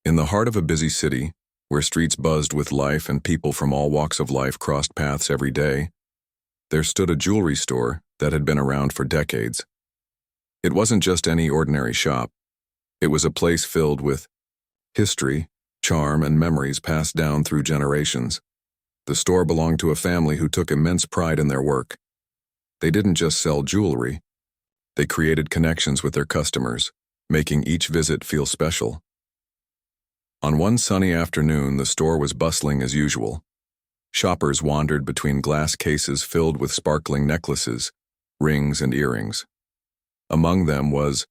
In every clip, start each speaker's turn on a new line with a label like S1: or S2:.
S1: In the heart of a busy city, where streets buzzed with life and people from all walks of life crossed paths every day, there stood a jewelry store that had been around for decades. It wasn't just any ordinary shop. It was a place filled with history, charm, and memories passed down through generations. The store belonged to a family who took immense pride in their work. They didn't just sell jewelry. They created connections with their customers, making each visit feel special. On one sunny afternoon, the store was bustling as usual. Shoppers wandered between glass cases filled with sparkling necklaces, rings, and earrings. Among them was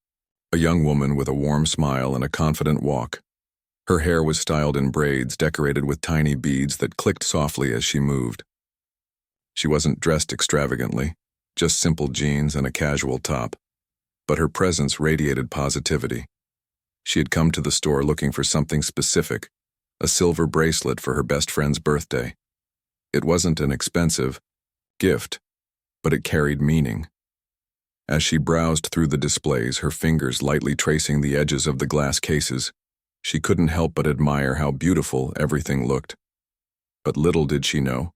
S1: a young woman with a warm smile and a confident walk. Her hair was styled in braids decorated with tiny beads that clicked softly as she moved. She wasn't dressed extravagantly, just simple jeans and a casual top, but her presence radiated positivity. She had come to the store looking for something specific, a silver bracelet for her best friend's birthday. It wasn't an expensive gift, but it carried meaning. As she browsed through the displays, her fingers lightly tracing the edges of the glass cases, she couldn't help but admire how beautiful everything looked. But little did she know,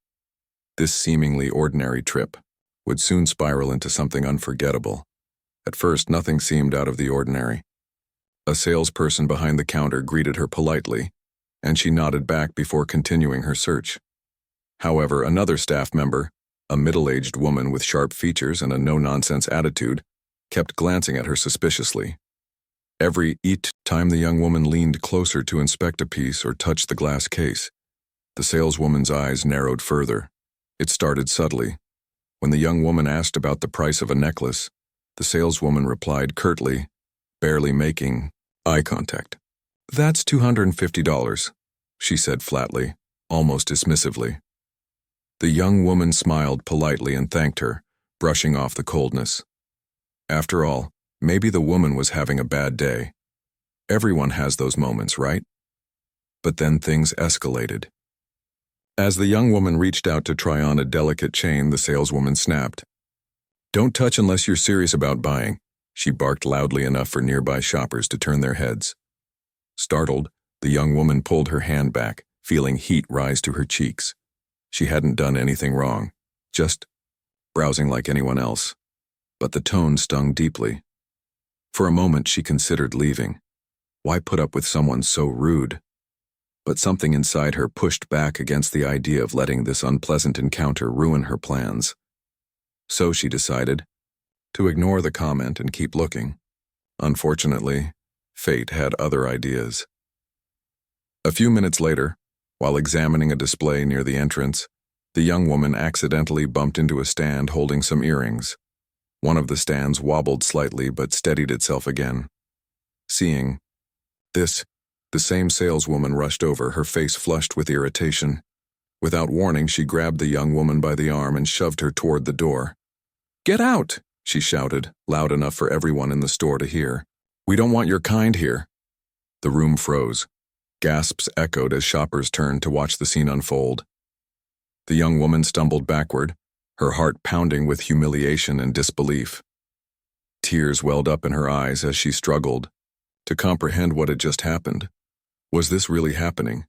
S1: this seemingly ordinary trip would soon spiral into something unforgettable. At first, nothing seemed out of the ordinary. A salesperson behind the counter greeted her politely, and she nodded back before continuing her search. However, another staff member, a middle-aged woman with sharp features and a no-nonsense attitude, kept glancing at her suspiciously. Every time the young woman leaned closer to inspect a piece or touch the glass case, the saleswoman's eyes narrowed further. It started subtly. When the young woman asked about the price of a necklace, the saleswoman replied curtly, barely making eye contact. "That's $250, she said flatly, almost dismissively. The young woman smiled politely and thanked her, brushing off the coldness. After all, maybe the woman was having a bad day. Everyone has those moments, right? But then things escalated. As the young woman reached out to try on a delicate chain, the saleswoman snapped. "Don't touch unless you're serious about buying," she barked loudly enough for nearby shoppers to turn their heads. Startled, the young woman pulled her hand back, feeling heat rise to her cheeks. She hadn't done anything wrong, just browsing like anyone else. But the tone stung deeply. For a moment she considered leaving. Why put up with someone so rude? But something inside her pushed back against the idea of letting this unpleasant encounter ruin her plans. So she decided to ignore the comment and keep looking. Unfortunately, fate had other ideas. A few minutes later, while examining a display near the entrance, the young woman accidentally bumped into a stand holding some earrings. One of the stands wobbled slightly but steadied itself again. Seeing this, the same saleswoman rushed over, her face flushed with irritation. Without warning, she grabbed the young woman by the arm and shoved her toward the door. "Get out!" she shouted, loud enough for everyone in the store to hear. "We don't want your kind here." The room froze. Gasps echoed as shoppers turned to watch the scene unfold. The young woman stumbled backward, her heart pounding with humiliation and disbelief. Tears welled up in her eyes as she struggled to comprehend what had just happened. Was this really happening?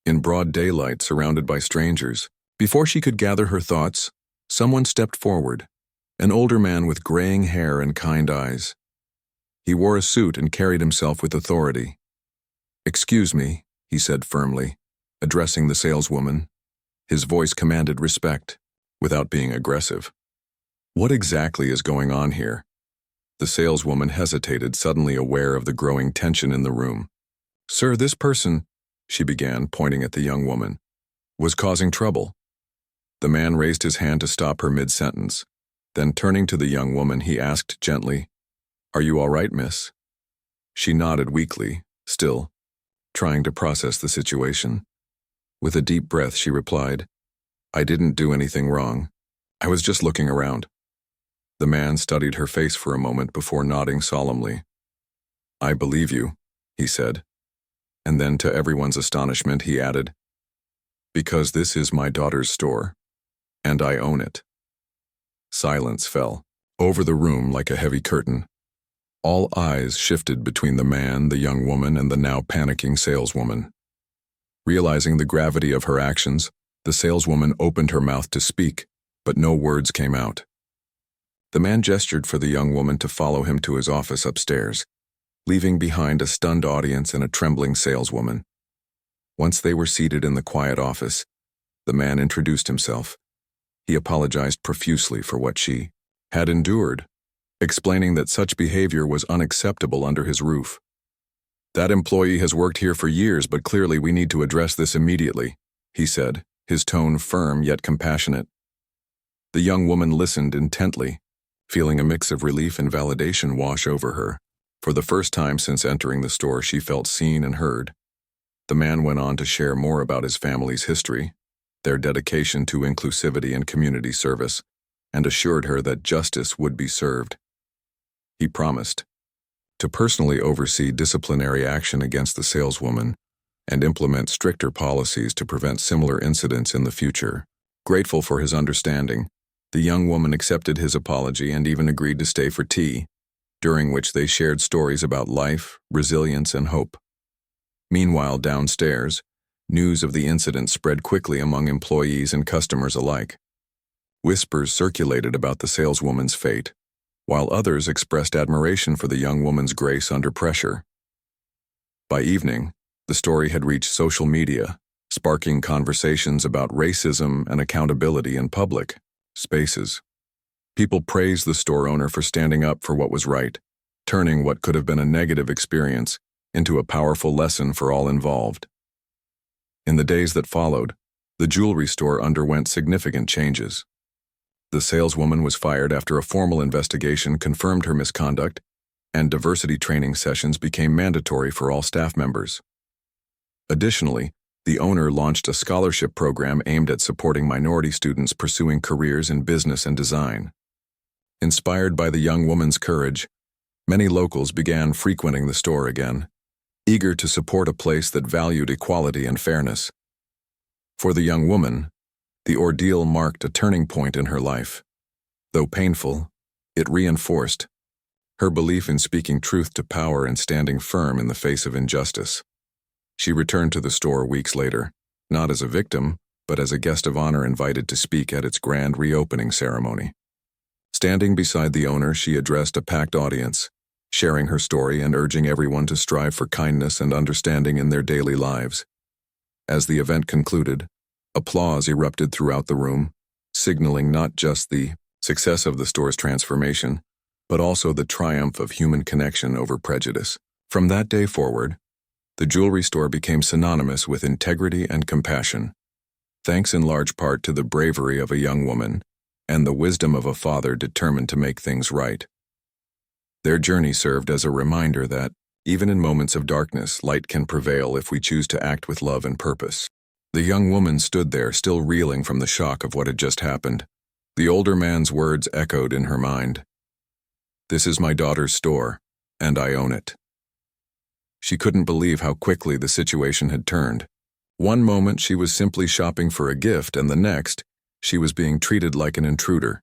S1: In broad daylight, surrounded by strangers. Before she could gather her thoughts, someone stepped forward, an older man with graying hair and kind eyes. He wore a suit and carried himself with authority. "Excuse me," he said firmly, addressing the saleswoman. His voice commanded respect, without being aggressive. "What exactly is going on here?" The saleswoman hesitated, suddenly aware of the growing tension in the room. "Sir, this person," she began, pointing at the young woman, "was causing trouble." The man raised his hand to stop her mid-sentence. Then turning to the young woman, he asked gently, "Are you all right, miss?" She nodded weakly, still trying to process the situation. With a deep breath, she replied, "I didn't do anything wrong. I was just looking around." The man studied her face for a moment before nodding solemnly. "I believe you," he said. And then, to everyone's astonishment, he added, "Because this is my daughter's store, and I own it." Silence fell over the room like a heavy curtain. All eyes shifted between the man, the young woman, and the now panicking saleswoman. Realizing the gravity of her actions, the saleswoman opened her mouth to speak, but no words came out. The man gestured for the young woman to follow him to his office upstairs, leaving behind a stunned audience and a trembling saleswoman. Once they were seated in the quiet office, the man introduced himself. He apologized profusely for what she had endured, explaining that such behavior was unacceptable under his roof. "That employee has worked here for years, but clearly we need to address this immediately," he said, his tone firm yet compassionate. The young woman listened intently, feeling a mix of relief and validation wash over her. For the first time since entering the store, she felt seen and heard. The man went on to share more about his family's history, their dedication to inclusivity and community service, and assured her that justice would be served. He promised to personally oversee disciplinary action against the saleswoman and implement stricter policies to prevent similar incidents in the future. Grateful for his understanding, the young woman accepted his apology and even agreed to stay for tea, during which they shared stories about life, resilience, and hope. Meanwhile, downstairs, news of the incident spread quickly among employees and customers alike. Whispers circulated about the saleswoman's fate, while others expressed admiration for the young woman's grace under pressure. By evening, the story had reached social media, sparking conversations about racism and accountability in public spaces. People praised the store owner for standing up for what was right, turning what could have been a negative experience into a powerful lesson for all involved. In the days that followed, the jewelry store underwent significant changes. The saleswoman was fired after a formal investigation confirmed her misconduct, and diversity training sessions became mandatory for all staff members. Additionally, the owner launched a scholarship program aimed at supporting minority students pursuing careers in business and design. Inspired by the young woman's courage, many locals began frequenting the store again, eager to support a place that valued equality and fairness. For the young woman, the ordeal marked a turning point in her life. Though painful, it reinforced her belief in speaking truth to power and standing firm in the face of injustice. She returned to the store weeks later, not as a victim, but as a guest of honor invited to speak at its grand reopening ceremony. Standing beside the owner, she addressed a packed audience, sharing her story and urging everyone to strive for kindness and understanding in their daily lives. As the event concluded, applause erupted throughout the room, signaling not just the success of the store's transformation, but also the triumph of human connection over prejudice. From that day forward, the jewelry store became synonymous with integrity and compassion, thanks in large part to the bravery of a young woman and the wisdom of a father determined to make things right. Their journey served as a reminder that, even in moments of darkness, light can prevail if we choose to act with love and purpose. The young woman stood there, still reeling from the shock of what had just happened. The older man's words echoed in her mind. "This is my daughter's store, and I own it." She couldn't believe how quickly the situation had turned. One moment she was simply shopping for a gift, and the next, she was being treated like an intruder.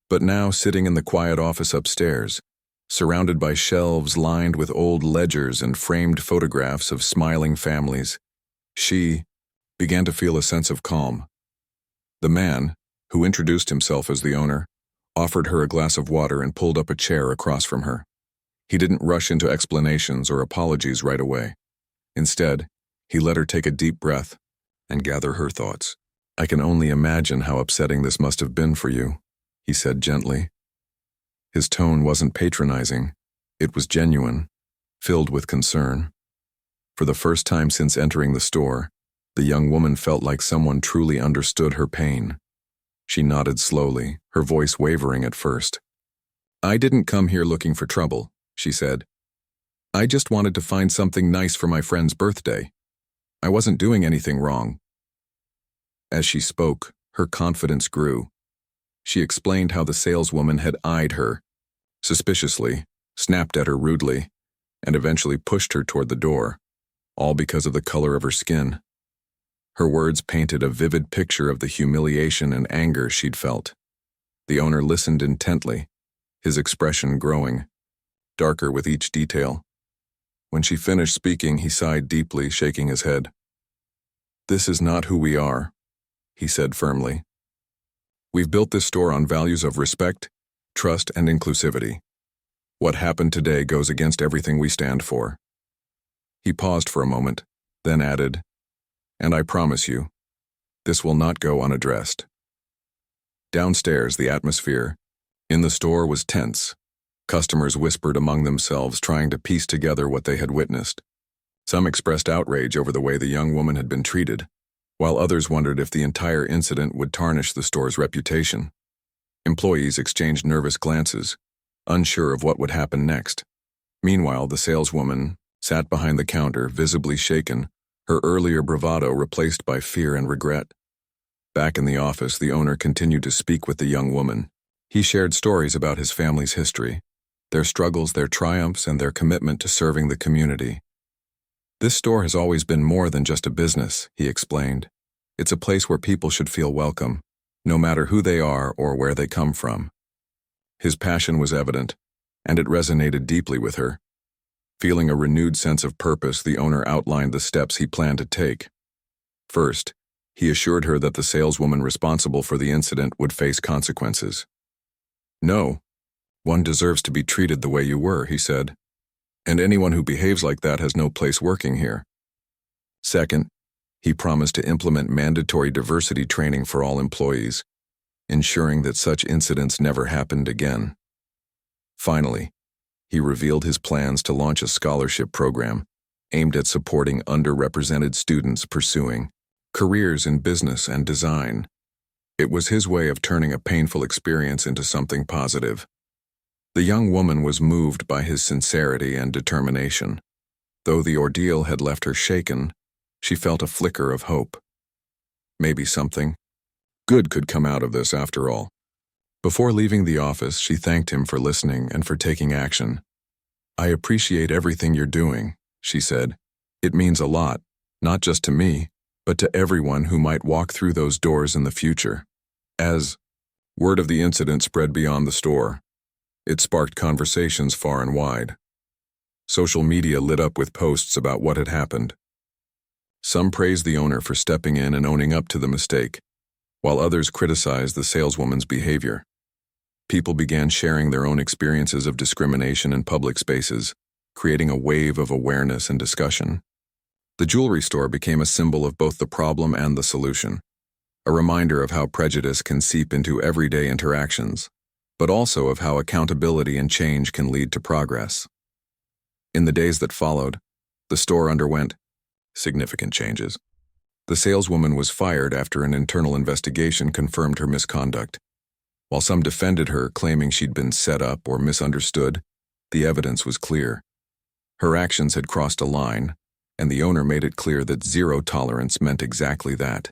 S1: But now, sitting in the quiet office upstairs, surrounded by shelves lined with old ledgers and framed photographs of smiling families, she began to feel a sense of calm. The man, who introduced himself as the owner, offered her a glass of water and pulled up a chair across from her. He didn't rush into explanations or apologies right away. Instead, he let her take a deep breath and gather her thoughts. "I can only imagine how upsetting this must have been for you," he said gently. His tone wasn't patronizing. It was genuine, filled with concern. For the first time since entering the store, the young woman felt like someone truly understood her pain. She nodded slowly, her voice wavering at first. "I didn't come here looking for trouble," she said. "I just wanted to find something nice for my friend's birthday. I wasn't doing anything wrong." As she spoke, her confidence grew. She explained how the saleswoman had eyed her suspiciously, snapped at her rudely, and eventually pushed her toward the door, all because of the color of her skin. Her words painted a vivid picture of the humiliation and anger she'd felt. The owner listened intently, his expression growing. darker with each detail. When she finished speaking, he sighed deeply, shaking his head. "This is not who we are," he said firmly. "We've built this store on values of respect, trust, and inclusivity. What happened today goes against everything we stand for." He paused for a moment, then added, "And I promise you, this will not go unaddressed." Downstairs, the atmosphere in the store was tense. Customers whispered among themselves, trying to piece together what they had witnessed. Some expressed outrage over the way the young woman had been treated, while others wondered if the entire incident would tarnish the store's reputation. Employees exchanged nervous glances, unsure of what would happen next. Meanwhile, the saleswoman sat behind the counter, visibly shaken, her earlier bravado replaced by fear and regret. Back in the office, the owner continued to speak with the young woman. He shared stories about his family's history, their struggles, their triumphs, and their commitment to serving the community. "This store has always been more than just a business," he explained. "It's a place where people should feel welcome, no matter who they are or where they come from." His passion was evident, and it resonated deeply with her. Feeling a renewed sense of purpose, the owner outlined the steps he planned to take. First, he assured her that the saleswoman responsible for the incident would face consequences. "No, one deserves to be treated the way you were," he said. "And anyone who behaves like that has no place working here." Second, he promised to implement mandatory diversity training for all employees, ensuring that such incidents never happened again. Finally, he revealed his plans to launch a scholarship program aimed at supporting underrepresented students pursuing careers in business and design. It was his way of turning a painful experience into something positive. The young woman was moved by his sincerity and determination. Though the ordeal had left her shaken, she felt a flicker of hope. Maybe something good could come out of this after all. Before leaving the office, she thanked him for listening and for taking action. "I appreciate everything you're doing," she said. "It means a lot, not just to me, but to everyone who might walk through those doors in the future." As word of the incident spread beyond the store, it sparked conversations far and wide. Social media lit up with posts about what had happened. Some praised the owner for stepping in and owning up to the mistake, while others criticized the saleswoman's behavior. People began sharing their own experiences of discrimination in public spaces, creating a wave of awareness and discussion. The jewelry store became a symbol of both the problem and the solution, a reminder of how prejudice can seep into everyday interactions, but also of how accountability and change can lead to progress. In the days that followed, the store underwent significant changes. The saleswoman was fired after an internal investigation confirmed her misconduct. While some defended her, claiming she'd been set up or misunderstood, the evidence was clear. Her actions had crossed a line, and the owner made it clear that zero tolerance meant exactly that.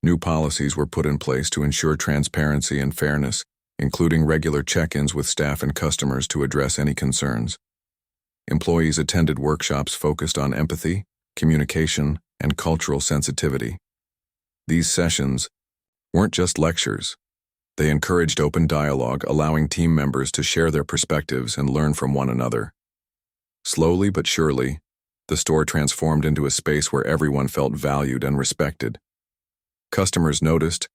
S1: New policies were put in place to ensure transparency and fairness, including regular check-ins with staff and customers to address any concerns. Employees attended workshops focused on empathy, communication, and cultural sensitivity. These sessions weren't just lectures. They encouraged open dialogue, allowing team members to share their perspectives and learn from one another. Slowly but surely, the store transformed into a space where everyone felt valued and respected. Customers noticed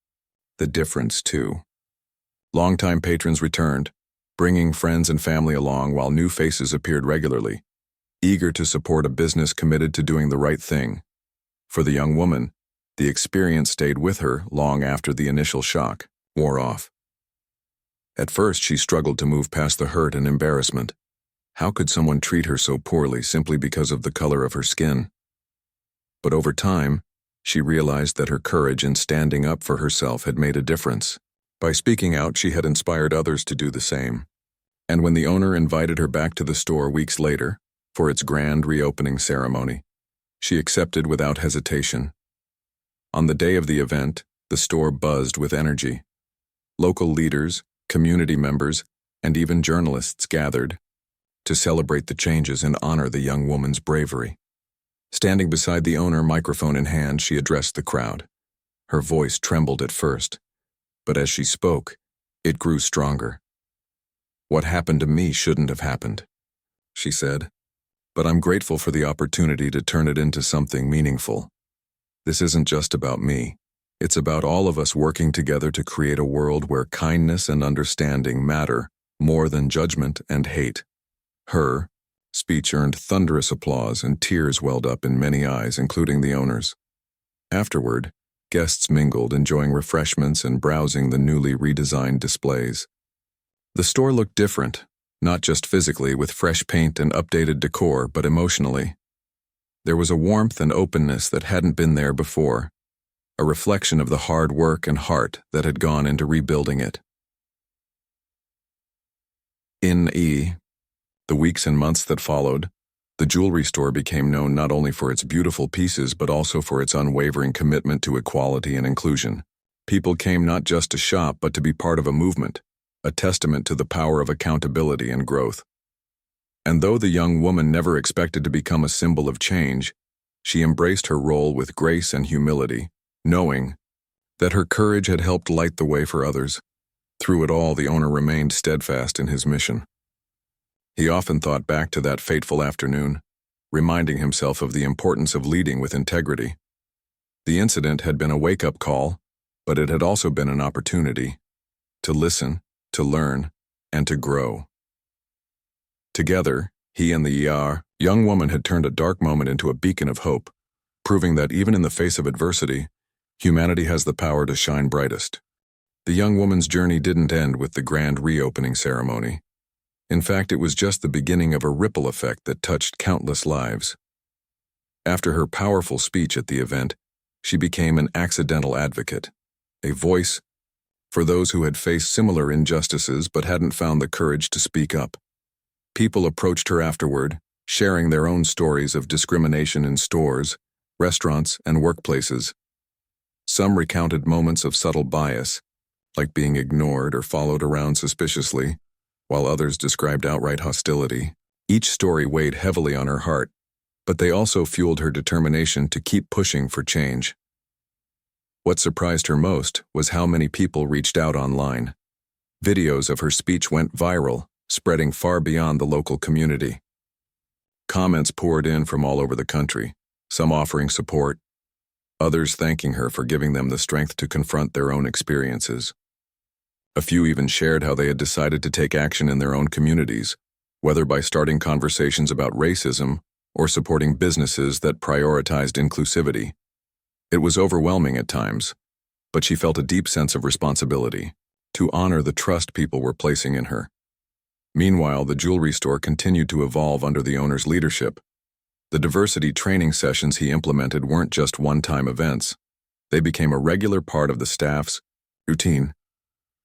S1: the difference too. Longtime patrons returned, bringing friends and family along, while new faces appeared regularly, eager to support a business committed to doing the right thing. For the young woman, the experience stayed with her long after the initial shock wore off. At first, she struggled to move past the hurt and embarrassment. How could someone treat her so poorly simply because of the color of her skin? But over time, she realized that her courage in standing up for herself had made a difference. By speaking out, she had inspired others to do the same. And when the owner invited her back to the store weeks later for its grand reopening ceremony, she accepted without hesitation. On the day of the event, the store buzzed with energy. Local leaders, community members, and even journalists gathered to celebrate the changes and honor the young woman's bravery. Standing beside the owner, microphone in hand, she addressed the crowd. Her voice trembled at first, but as she spoke, it grew stronger. What happened to me shouldn't have happened, she said. But I'm grateful for the opportunity to turn it into something meaningful. This isn't just about me. It's about all of us working together to create a world where kindness and understanding matter more than judgment and hate. Her speech earned thunderous applause, and tears welled up in many eyes, including the owners. Afterward, guests mingled, enjoying refreshments and browsing the newly redesigned displays. The store looked different, not just physically with fresh paint and updated decor, but emotionally. There was a warmth and openness that hadn't been there before, a reflection of the hard work and heart that had gone into rebuilding it. In the weeks and months that followed, the jewelry store became known not only for its beautiful pieces but also for its unwavering commitment to equality and inclusion. People came not just to shop but to be part of a movement, a testament to the power of accountability and growth. And though the young woman never expected to become a symbol of change, she embraced her role with grace and humility, knowing that her courage had helped light the way for others. Through it all, the owner remained steadfast in his mission. He often thought back to that fateful afternoon, reminding himself of the importance of leading with integrity. The incident had been a wake-up call, but it had also been an opportunity to listen, to learn, and to grow. Together, he and the young woman had turned a dark moment into a beacon of hope, proving that even in the face of adversity, humanity has the power to shine brightest. The young woman's journey didn't end with the grand reopening ceremony. In fact, it was just the beginning of a ripple effect that touched countless lives. After her powerful speech at the event, she became an accidental advocate, a voice for those who had faced similar injustices but hadn't found the courage to speak up. People approached her afterward, sharing their own stories of discrimination in stores, restaurants, and workplaces. Some recounted moments of subtle bias, like being ignored or followed around suspiciously, while others described outright hostility. Each story weighed heavily on her heart, but they also fueled her determination to keep pushing for change. What surprised her most was how many people reached out online. Videos of her speech went viral, spreading far beyond the local community. Comments poured in from all over the country, some offering support, others thanking her for giving them the strength to confront their own experiences. A few even shared how they had decided to take action in their own communities, whether by starting conversations about racism or supporting businesses that prioritized inclusivity. It was overwhelming at times, but she felt a deep sense of responsibility to honor the trust people were placing in her. Meanwhile, the jewelry store continued to evolve under the owner's leadership. The diversity training sessions he implemented weren't just one-time events. They became a regular part of the staff's routine.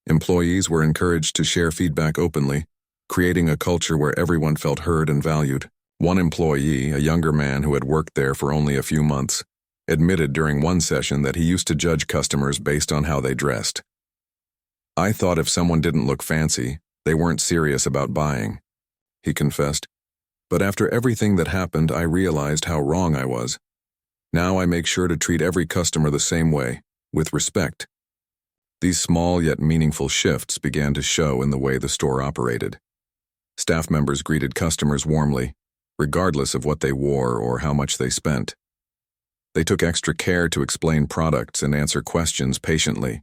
S1: Employees were encouraged to share feedback openly, creating a culture where everyone felt heard and valued. One employee, a younger man who had worked there for only a few months, admitted during one session that he used to judge customers based on how they dressed. "I thought if someone didn't look fancy, they weren't serious about buying," he confessed. "But after everything that happened, I realized how wrong I was. Now I make sure to treat every customer the same way, with respect." These small yet meaningful shifts began to show in the way the store operated. Staff members greeted customers warmly, regardless of what they wore or how much they spent. They took extra care to explain products and answer questions patiently.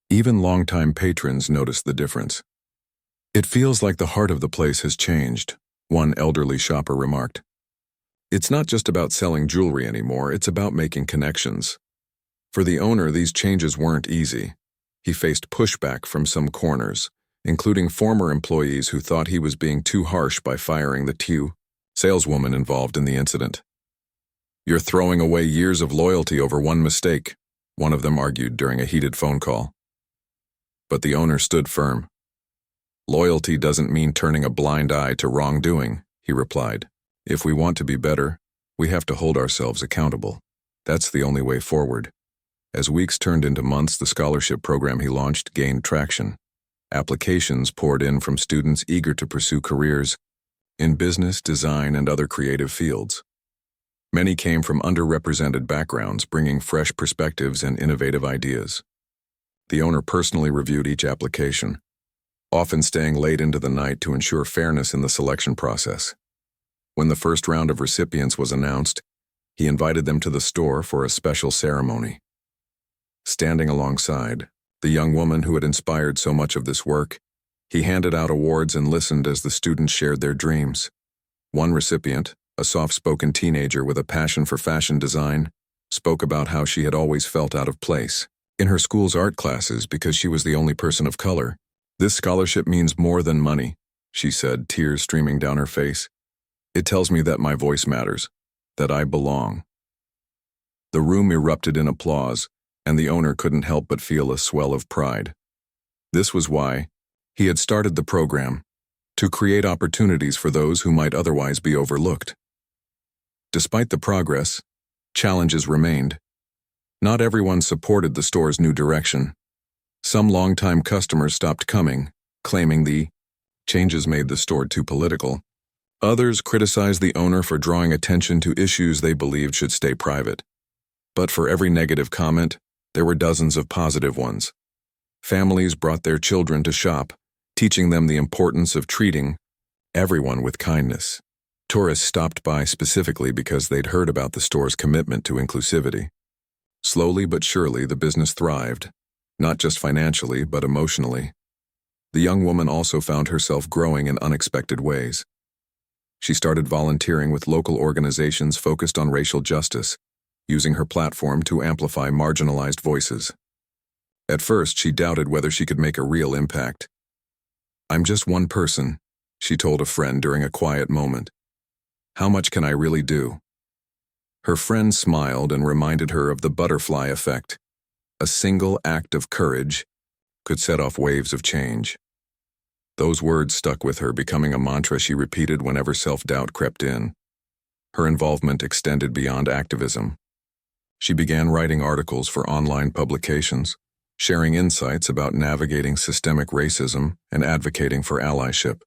S1: Even longtime patrons noticed the difference. "It feels like the heart of the place has changed," one elderly shopper remarked. "It's not just about selling jewelry anymore, it's about making connections." For the owner, these changes weren't easy. He faced pushback from some corners, including former employees who thought he was being too harsh by firing the two saleswoman involved in the incident. "You're throwing away years of loyalty over one mistake," one of them argued during a heated phone call. But the owner stood firm. "Loyalty doesn't mean turning a blind eye to wrongdoing," he replied. "If we want to be better, we have to hold ourselves accountable. That's the only way forward." As weeks turned into months, the scholarship program he launched gained traction. Applications poured in from students eager to pursue careers in business, design, and other creative fields. Many came from underrepresented backgrounds, bringing fresh perspectives and innovative ideas. The owner personally reviewed each application, often staying late into the night to ensure fairness in the selection process. When the first round of recipients was announced, he invited them to the store for a special ceremony. Standing alongside the young woman who had inspired so much of this work, he handed out awards and listened as the students shared their dreams. One recipient, a soft-spoken teenager with a passion for fashion design, spoke about how she had always felt out of place in her school's art classes because she was the only person of color. "This scholarship means more than money," she said, tears streaming down her face. "It tells me that my voice matters, that I belong." The room erupted in applause, and the owner couldn't help but feel a swell of pride. This was why he had started the program, to create opportunities for those who might otherwise be overlooked. Despite the progress, challenges remained. Not everyone supported the store's new direction. Some longtime customers stopped coming, claiming the changes made the store too political. Others criticized the owner for drawing attention to issues they believed should stay private. But for every negative comment, there were dozens of positive ones. Families brought their children to shop, teaching them the importance of treating everyone with kindness. Tourists stopped by specifically because they'd heard about the store's commitment to inclusivity. Slowly but surely, the business thrived, not just financially, but emotionally. The young woman also found herself growing in unexpected ways. She started volunteering with local organizations focused on racial justice, using her platform to amplify marginalized voices. At first, she doubted whether she could make a real impact. "I'm just one person," she told a friend during a quiet moment. "How much can I really do?" Her friend smiled and reminded her of the butterfly effect. A single act of courage could set off waves of change. Those words stuck with her, becoming a mantra she repeated whenever self-doubt crept in. Her involvement extended beyond activism. She began writing articles for online publications, sharing insights about navigating systemic racism and advocating for allyship.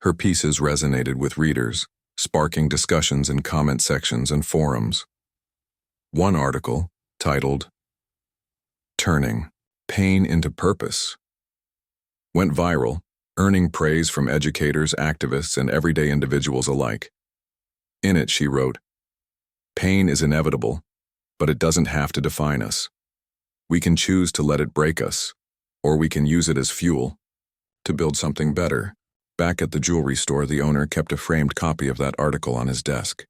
S1: Her pieces resonated with readers, sparking discussions in comment sections and forums. One article, titled "Turning Pain into Purpose," went viral, earning praise from educators, activists, and everyday individuals alike. In it, she wrote, "Pain is inevitable, but it doesn't have to define us. We can choose to let it break us, or we can use it as fuel to build something better." Back at the jewelry store, the owner kept a framed copy of that article on his desk.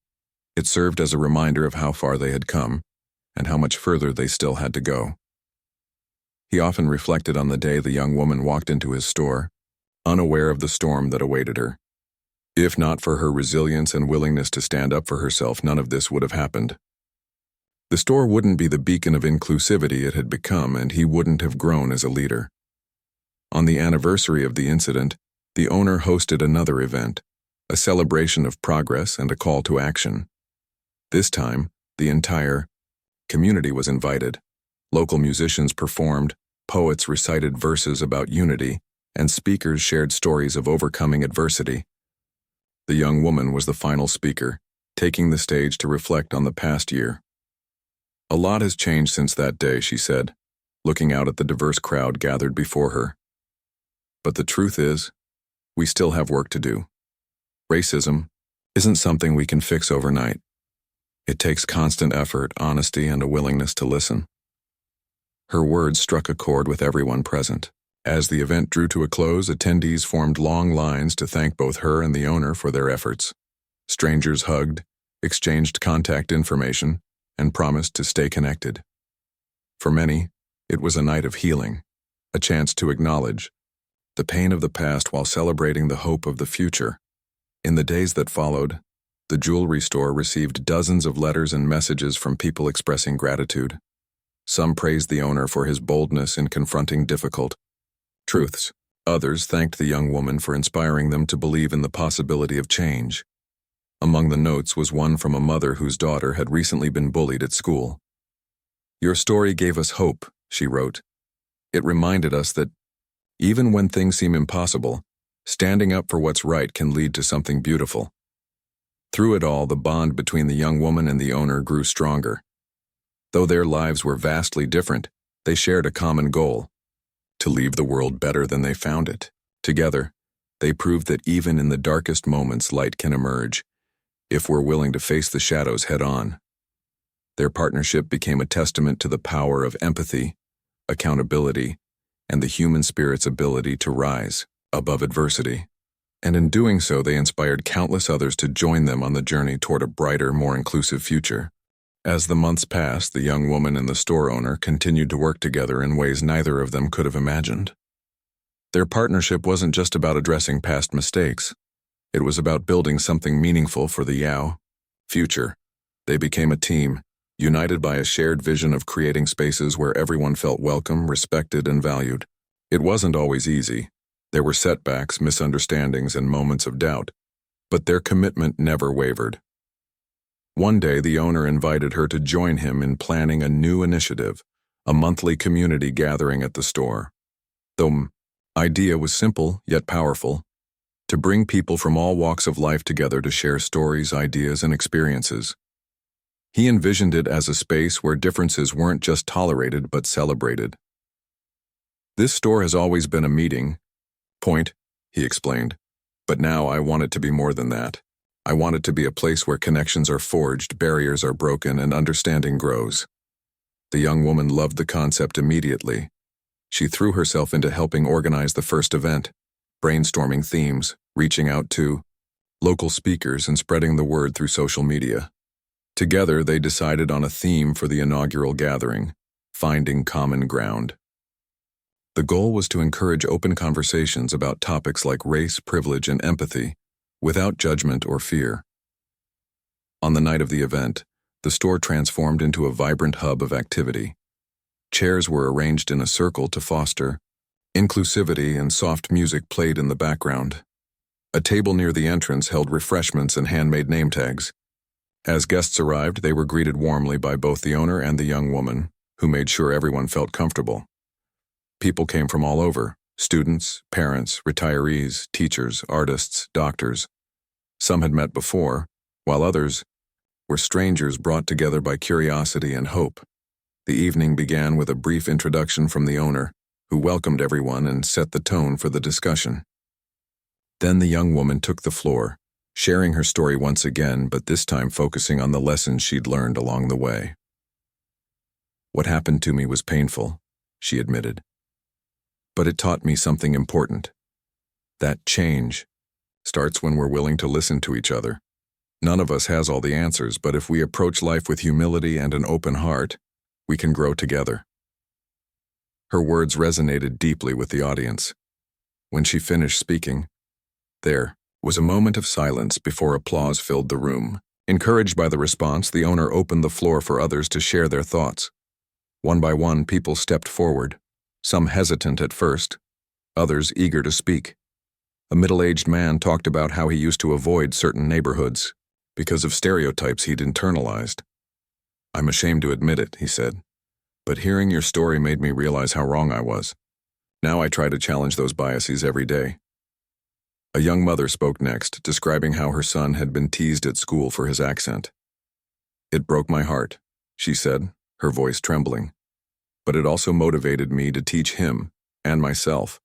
S1: It served as a reminder of how far they had come and how much further they still had to go. He often reflected on the day the young woman walked into his store, unaware of the storm that awaited her. If not for her resilience and willingness to stand up for herself, none of this would have happened. The store wouldn't be the beacon of inclusivity it had become, and he wouldn't have grown as a leader. On the anniversary of the incident, the owner hosted another event, a celebration of progress and a call to action. This time, the entire community was invited. Local musicians performed, poets recited verses about unity, and speakers shared stories of overcoming adversity. The young woman was the final speaker, taking the stage to reflect on the past year. "A lot has changed since that day," she said, looking out at the diverse crowd gathered before her. "But the truth is, we still have work to do. Racism isn't something we can fix overnight. It takes constant effort, honesty, and a willingness to listen." Her words struck a chord with everyone present. As the event drew to a close, attendees formed long lines to thank both her and the owner for their efforts. Strangers hugged, exchanged contact information, and promised to stay connected. For many, it was a night of healing, a chance to acknowledge the pain of the past while celebrating the hope of the future. In the days that followed, the jewelry store received dozens of letters and messages from people expressing gratitude. Some praised the owner for his boldness in confronting difficult truths. Others thanked the young woman for inspiring them to believe in the possibility of change. Among the notes was one from a mother whose daughter had recently been bullied at school. "Your story gave us hope," she wrote. "It reminded us that even when things seem impossible, standing up for what's right can lead to something beautiful." Through it all, the bond between the young woman and the owner grew stronger. Though their lives were vastly different, they shared a common goal: to leave the world better than they found it. Together, they proved that even in the darkest moments, light can emerge, if we're willing to face the shadows head-on. Their partnership became a testament to the power of empathy, accountability, and the human spirit's ability to rise above adversity. And in doing so, they inspired countless others to join them on the journey toward a brighter, more inclusive future. As the months passed, the young woman and the store owner continued to work together in ways neither of them could have imagined. Their partnership wasn't just about addressing past mistakes. It was about building something meaningful for the Yao future. They became a team, united by a shared vision of creating spaces where everyone felt welcome, respected, and valued. It wasn't always easy. There were setbacks, misunderstandings, and moments of doubt, but their commitment never wavered. One day, the owner invited her to join him in planning a new initiative, a monthly community gathering at the store. The idea was simple yet powerful: to bring people from all walks of life together to share stories, ideas, and experiences. He envisioned it as a space where differences weren't just tolerated but celebrated. "This store has always been a meeting point," he explained, "but now I want it to be more than that. I want it to be a place where connections are forged, barriers are broken, and understanding grows." The young woman loved the concept immediately. She threw herself into helping organize the first event, brainstorming themes, reaching out to local speakers, and spreading the word through social media. Together, they decided on a theme for the inaugural gathering: finding common ground. The goal was to encourage open conversations about topics like race, privilege, and empathy, without judgment or fear. On the night of the event, the store transformed into a vibrant hub of activity. Chairs were arranged in a circle to foster inclusivity, and soft music played in the background. A table near the entrance held refreshments and handmade name tags. As guests arrived, they were greeted warmly by both the owner and the young woman, who made sure everyone felt comfortable. People came from all over: students, parents, retirees, teachers, artists, doctors. Some had met before, while others were strangers brought together by curiosity and hope. The evening began with a brief introduction from the owner, who welcomed everyone and set the tone for the discussion. Then the young woman took the floor, sharing her story once again, but this time focusing on the lessons she'd learned along the way. "What happened to me was painful," she admitted, "but it taught me something important. That change starts when we're willing to listen to each other. None of us has all the answers, but if we approach life with humility and an open heart, we can grow together." Her words resonated deeply with the audience. When she finished speaking, there was a moment of silence before applause filled the room. Encouraged by the response, the owner opened the floor for others to share their thoughts. One by one, people stepped forward, some hesitant at first, others eager to speak. A middle-aged man talked about how he used to avoid certain neighborhoods because of stereotypes he'd internalized. "I'm ashamed to admit it," he said, "but hearing your story made me realize how wrong I was. Now I try to challenge those biases every day." A young mother spoke next, describing how her son had been teased at school for his accent. "It broke my heart," she said, her voice trembling. "But it also motivated me to teach him, and myself,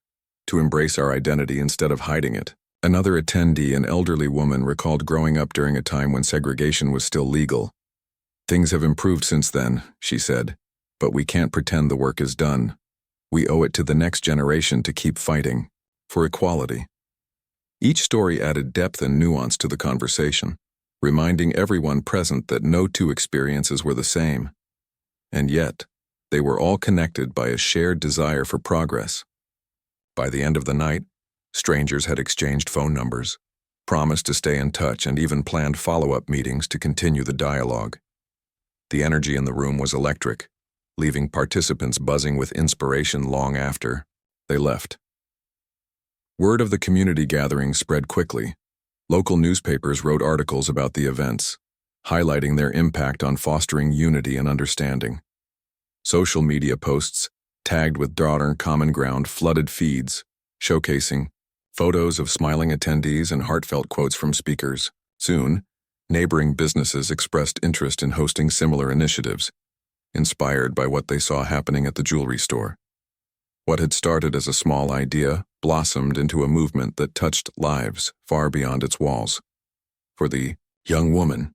S1: to embrace our identity instead of hiding it." Another attendee, an elderly woman, recalled growing up during a time when segregation was still legal. "Things have improved since then," she said, "but we can't pretend the work is done. We owe it to the next generation to keep fighting for equality." Each story added depth and nuance to the conversation, reminding everyone present that no two experiences were the same. And yet, they were all connected by a shared desire for progress. By the end of the night, strangers had exchanged phone numbers, promised to stay in touch, and even planned follow-up meetings to continue the dialogue. The energy in the room was electric, leaving participants buzzing with inspiration long after they left. Word of the community gathering spread quickly. Local newspapers wrote articles about the events, highlighting their impact on fostering unity and understanding. Social media posts, tagged with Common Ground, flooded feeds, showcasing photos of smiling attendees and heartfelt quotes from speakers. Soon, neighboring businesses expressed interest in hosting similar initiatives, inspired by what they saw happening at the jewelry store. What had started as a small idea blossomed into a movement that touched lives far beyond its walls. For the young woman,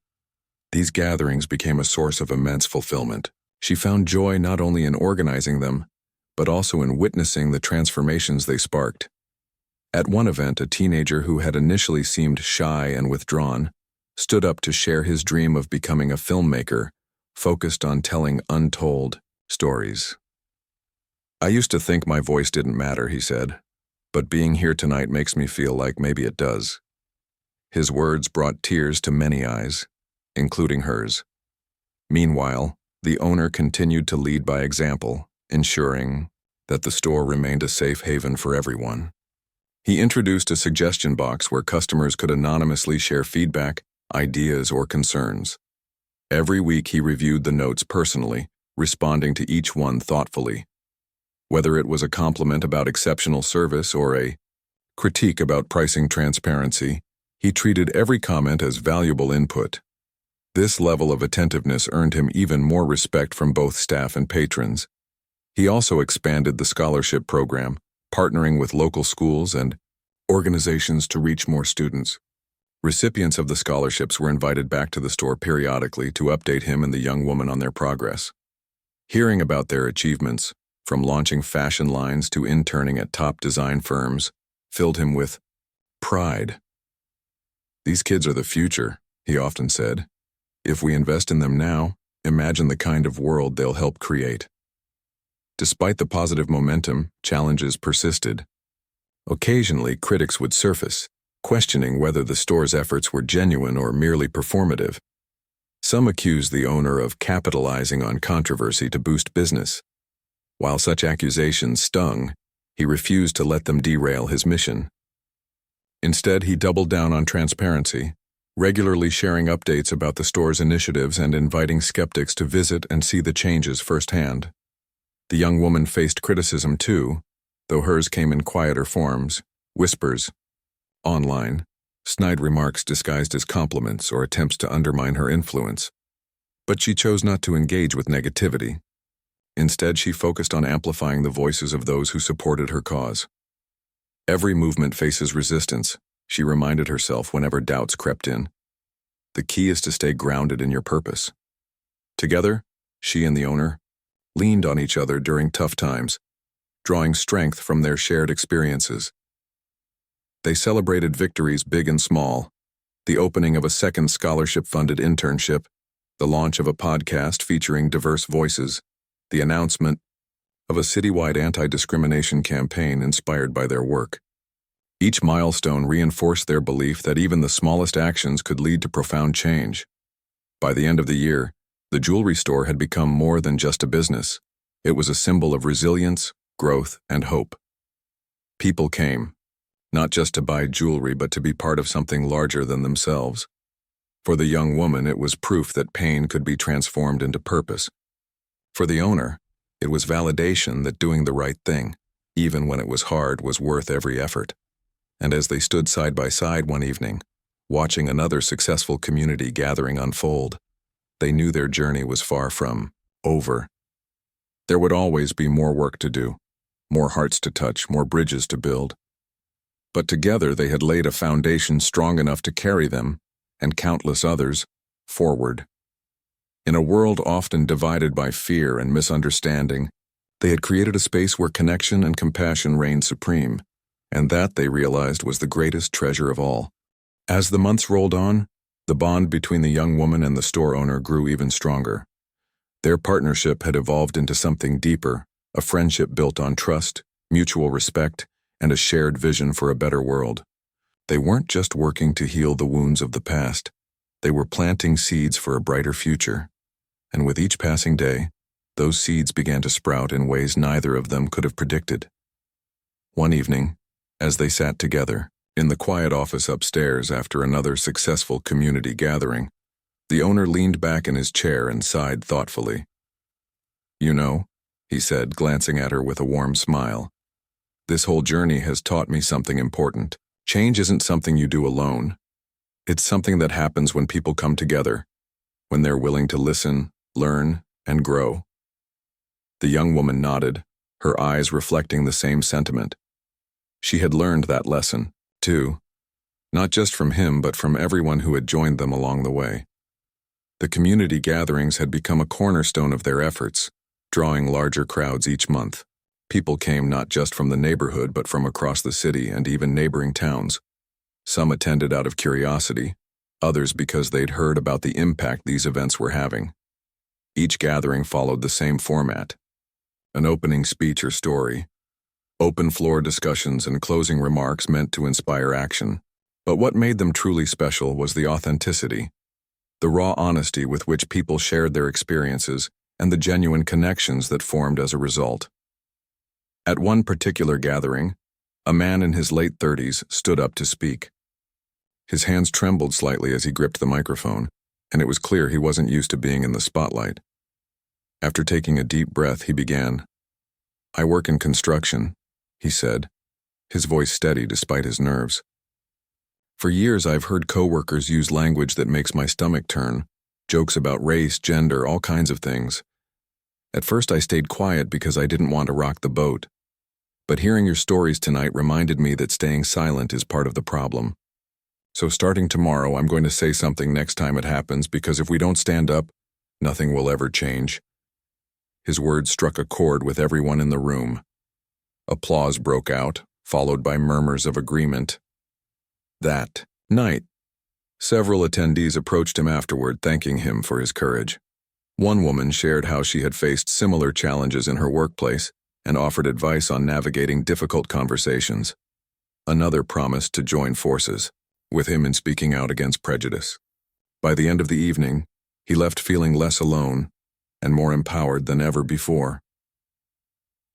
S1: these gatherings became a source of immense fulfillment. She found joy not only in organizing them, but also in witnessing the transformations they sparked. At one event, a teenager who had initially seemed shy and withdrawn stood up to share his dream of becoming a filmmaker, focused on telling untold stories. "I used to think my voice didn't matter," he said, "but being here tonight makes me feel like maybe it does." His words brought tears to many eyes, including hers. Meanwhile, the owner continued to lead by example, ensuring that the store remained a safe haven for everyone. He introduced a suggestion box where customers could anonymously share feedback, ideas, or concerns. Every week he reviewed the notes personally, responding to each one thoughtfully. Whether it was a compliment about exceptional service or a critique about pricing transparency, he treated every comment as valuable input. This level of attentiveness earned him even more respect from both staff and patrons. He also expanded the scholarship program, partnering with local schools and organizations to reach more students. Recipients of the scholarships were invited back to the store periodically to update him and the young woman on their progress. Hearing about their achievements, from launching fashion lines to interning at top design firms, filled him with pride. "These kids are the future," he often said. "If we invest in them now, imagine the kind of world they'll help create." Despite the positive momentum, challenges persisted. Occasionally, critics would surface, questioning whether the store's efforts were genuine or merely performative. Some accused the owner of capitalizing on controversy to boost business. While such accusations stung, he refused to let them derail his mission. Instead, he doubled down on transparency, regularly sharing updates about the store's initiatives and inviting skeptics to visit and see the changes firsthand. The young woman faced criticism too, though hers came in quieter forms, whispers, online, snide remarks disguised as compliments or attempts to undermine her influence. But she chose not to engage with negativity. Instead, she focused on amplifying the voices of those who supported her cause. "Every movement faces resistance," she reminded herself whenever doubts crept in. "The key is to stay grounded in your purpose." Together, she and the owner leaned on each other during tough times, drawing strength from their shared experiences. They celebrated victories big and small: the opening of a second scholarship-funded internship, the launch of a podcast featuring diverse voices, the announcement of a citywide anti-discrimination campaign inspired by their work. Each milestone reinforced their belief that even the smallest actions could lead to profound change. By the end of the year, the jewelry store had become more than just a business. It was a symbol of resilience, growth, and hope. People came, not just to buy jewelry but to be part of something larger than themselves. For the young woman, it was proof that pain could be transformed into purpose. For the owner, it was validation that doing the right thing, even when it was hard, was worth every effort. And as they stood side by side one evening, watching another successful community gathering unfold, they knew their journey was far from over. There would always be more work to do, more hearts to touch, more bridges to build. But together they had laid a foundation strong enough to carry them, and countless others, forward. In a world often divided by fear and misunderstanding, they had created a space where connection and compassion reigned supreme, and that, they realized, was the greatest treasure of all. As the months rolled on, the bond between the young woman and the store owner grew even stronger. Their partnership had evolved into something deeper, a friendship built on trust, mutual respect, and a shared vision for a better world. They weren't just working to heal the wounds of the past, they were planting seeds for a brighter future. And with each passing day, those seeds began to sprout in ways neither of them could have predicted. One evening, as they sat together, in the quiet office upstairs after another successful community gathering, the owner leaned back in his chair and sighed thoughtfully. "You know," he said, glancing at her with a warm smile, "this whole journey has taught me something important. Change isn't something you do alone. It's something that happens when people come together, when they're willing to listen, learn, and grow." The young woman nodded, her eyes reflecting the same sentiment. She had learned that lesson, too, not just from him but from everyone who had joined them along the way. The community gatherings had become a cornerstone of their efforts, drawing larger crowds each month. People came not just from the neighborhood but from across the city and even neighboring towns. Some attended out of curiosity, others because they'd heard about the impact these events were having. Each gathering followed the same format: an opening speech or story, open floor discussions and closing remarks meant to inspire action. But what made them truly special was the authenticity, the raw honesty with which people shared their experiences and the genuine connections that formed as a result. At one particular gathering, a man in his late 30s stood up to speak. His hands trembled slightly as he gripped the microphone, and it was clear he wasn't used to being in the spotlight. After taking a deep breath, he began. "I work in construction," he said, his voice steady despite his nerves. "For years I've heard coworkers use language that makes my stomach turn, jokes about race, gender, all kinds of things. At first I stayed quiet because I didn't want to rock the boat. But hearing your stories tonight reminded me that staying silent is part of the problem. So starting tomorrow, I'm going to say something next time it happens, because if we don't stand up, nothing will ever change." His words struck a chord with everyone in the room. Applause broke out, followed by murmurs of agreement. That night, several attendees approached him afterward, thanking him for his courage. One woman shared how she had faced similar challenges in her workplace and offered advice on navigating difficult conversations. Another promised to join forces with him in speaking out against prejudice. By the end of the evening, he left feeling less alone and more empowered than ever before.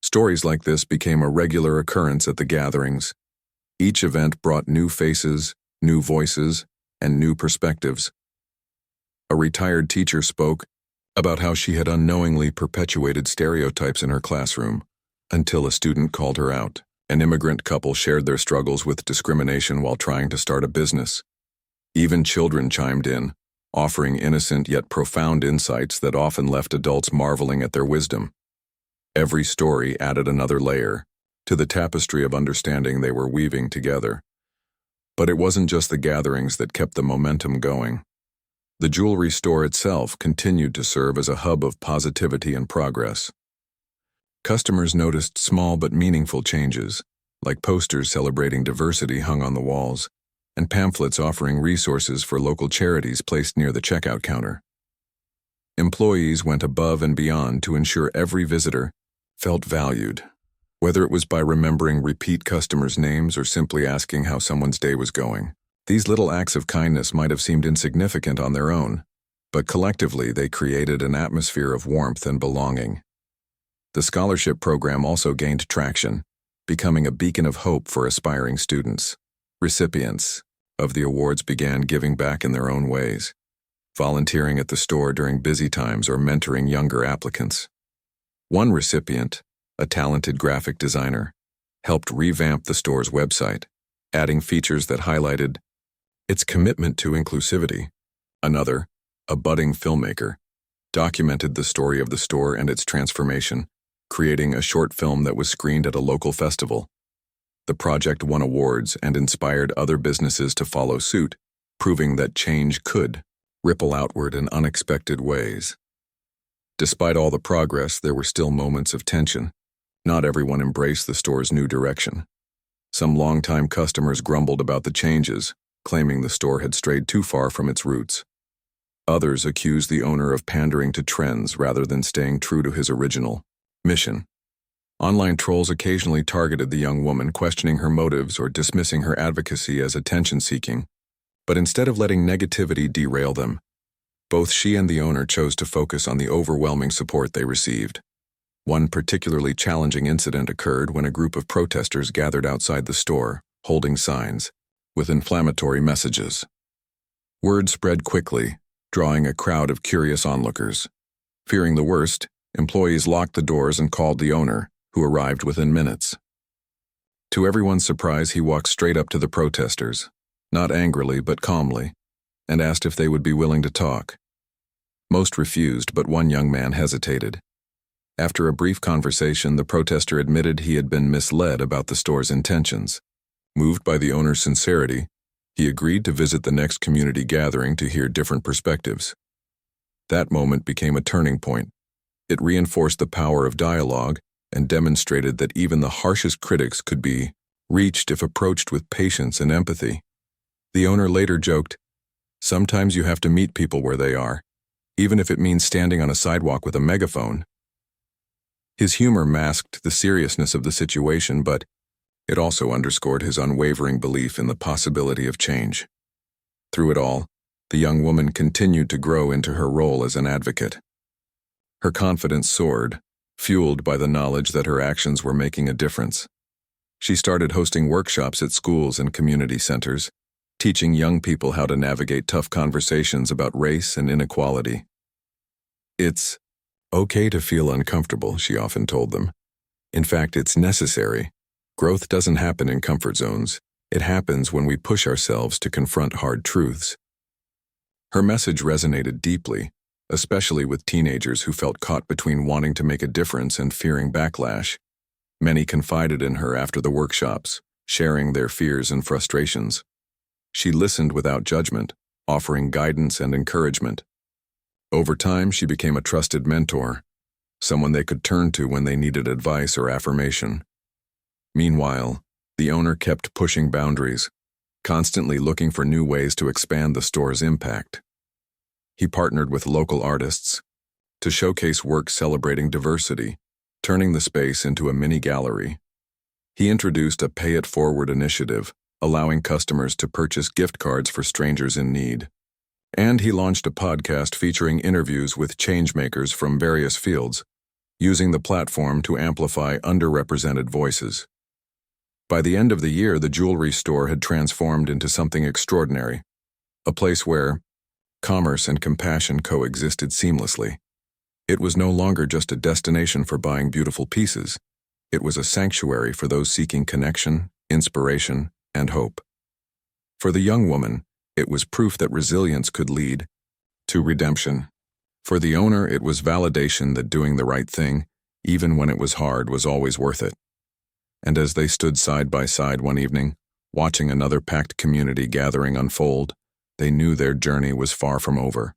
S1: Stories like this became a regular occurrence at the gatherings. Each event brought new faces, new voices, and new perspectives. A retired teacher spoke about how she had unknowingly perpetuated stereotypes in her classroom until a student called her out. An immigrant couple shared their struggles with discrimination while trying to start a business. Even children chimed in, offering innocent yet profound insights that often left adults marveling at their wisdom. Every story added another layer to the tapestry of understanding they were weaving together. But it wasn't just the gatherings that kept the momentum going. The jewelry store itself continued to serve as a hub of positivity and progress. Customers noticed small but meaningful changes, like posters celebrating diversity hung on the walls, and pamphlets offering resources for local charities placed near the checkout counter. Employees went above and beyond to ensure every visitor felt valued, whether it was by remembering repeat customers' names or simply asking how someone's day was going. These little acts of kindness might have seemed insignificant on their own, but collectively they created an atmosphere of warmth and belonging. The scholarship program also gained traction, becoming a beacon of hope for aspiring students. Recipients of the awards began giving back in their own ways, volunteering at the store during busy times or mentoring younger applicants. One recipient, a talented graphic designer, helped revamp the store's website, adding features that highlighted its commitment to inclusivity. Another, a budding filmmaker, documented the story of the store and its transformation, creating a short film that was screened at a local festival. The project won awards and inspired other businesses to follow suit, proving that change could ripple outward in unexpected ways. Despite all the progress, there were still moments of tension. Not everyone embraced the store's new direction. Some longtime customers grumbled about the changes, claiming the store had strayed too far from its roots. Others accused the owner of pandering to trends rather than staying true to his original mission. Online trolls occasionally targeted the young woman, questioning her motives or dismissing her advocacy as attention-seeking. But instead of letting negativity derail them, both she and the owner chose to focus on the overwhelming support they received. One particularly challenging incident occurred when a group of protesters gathered outside the store, holding signs with inflammatory messages. Word spread quickly, drawing a crowd of curious onlookers. Fearing the worst, employees locked the doors and called the owner, who arrived within minutes. To everyone's surprise, he walked straight up to the protesters, not angrily but calmly, and asked if they would be willing to talk. Most refused, but one young man hesitated. After a brief conversation, the protester admitted he had been misled about the store's intentions. Moved by the owner's sincerity, he agreed to visit the next community gathering to hear different perspectives. That moment became a turning point. It reinforced the power of dialogue and demonstrated that even the harshest critics could be reached if approached with patience and empathy. The owner later joked, "Sometimes you have to meet people where they are, even if it means standing on a sidewalk with a megaphone." His humor masked the seriousness of the situation, but it also underscored his unwavering belief in the possibility of change. Through it all, the young woman continued to grow into her role as an advocate. Her confidence soared, fueled by the knowledge that her actions were making a difference. She started hosting workshops at schools and community centers, teaching young people how to navigate tough conversations about race and inequality. "It's okay to feel uncomfortable," she often told them. "In fact, it's necessary. Growth doesn't happen in comfort zones. It happens when we push ourselves to confront hard truths." Her message resonated deeply, especially with teenagers who felt caught between wanting to make a difference and fearing backlash. Many confided in her after the workshops, sharing their fears and frustrations. She listened without judgment, offering guidance and encouragement. Over time, she became a trusted mentor, someone they could turn to when they needed advice or affirmation. Meanwhile, the owner kept pushing boundaries, constantly looking for new ways to expand the store's impact. He partnered with local artists to showcase work celebrating diversity, turning the space into a mini gallery. He introduced a Pay It Forward initiative, allowing customers to purchase gift cards for strangers in need. And he launched a podcast featuring interviews with changemakers from various fields, using the platform to amplify underrepresented voices. By the end of the year, the jewelry store had transformed into something extraordinary, a place where commerce and compassion coexisted seamlessly. It was no longer just a destination for buying beautiful pieces. It was a sanctuary for those seeking connection, inspiration, and hope. For the young woman, it was proof that resilience could lead to redemption. For the owner, it was validation that doing the right thing, even when it was hard, was always worth it. And as they stood side by side one evening, watching another packed community gathering unfold, they knew their journey was far from over.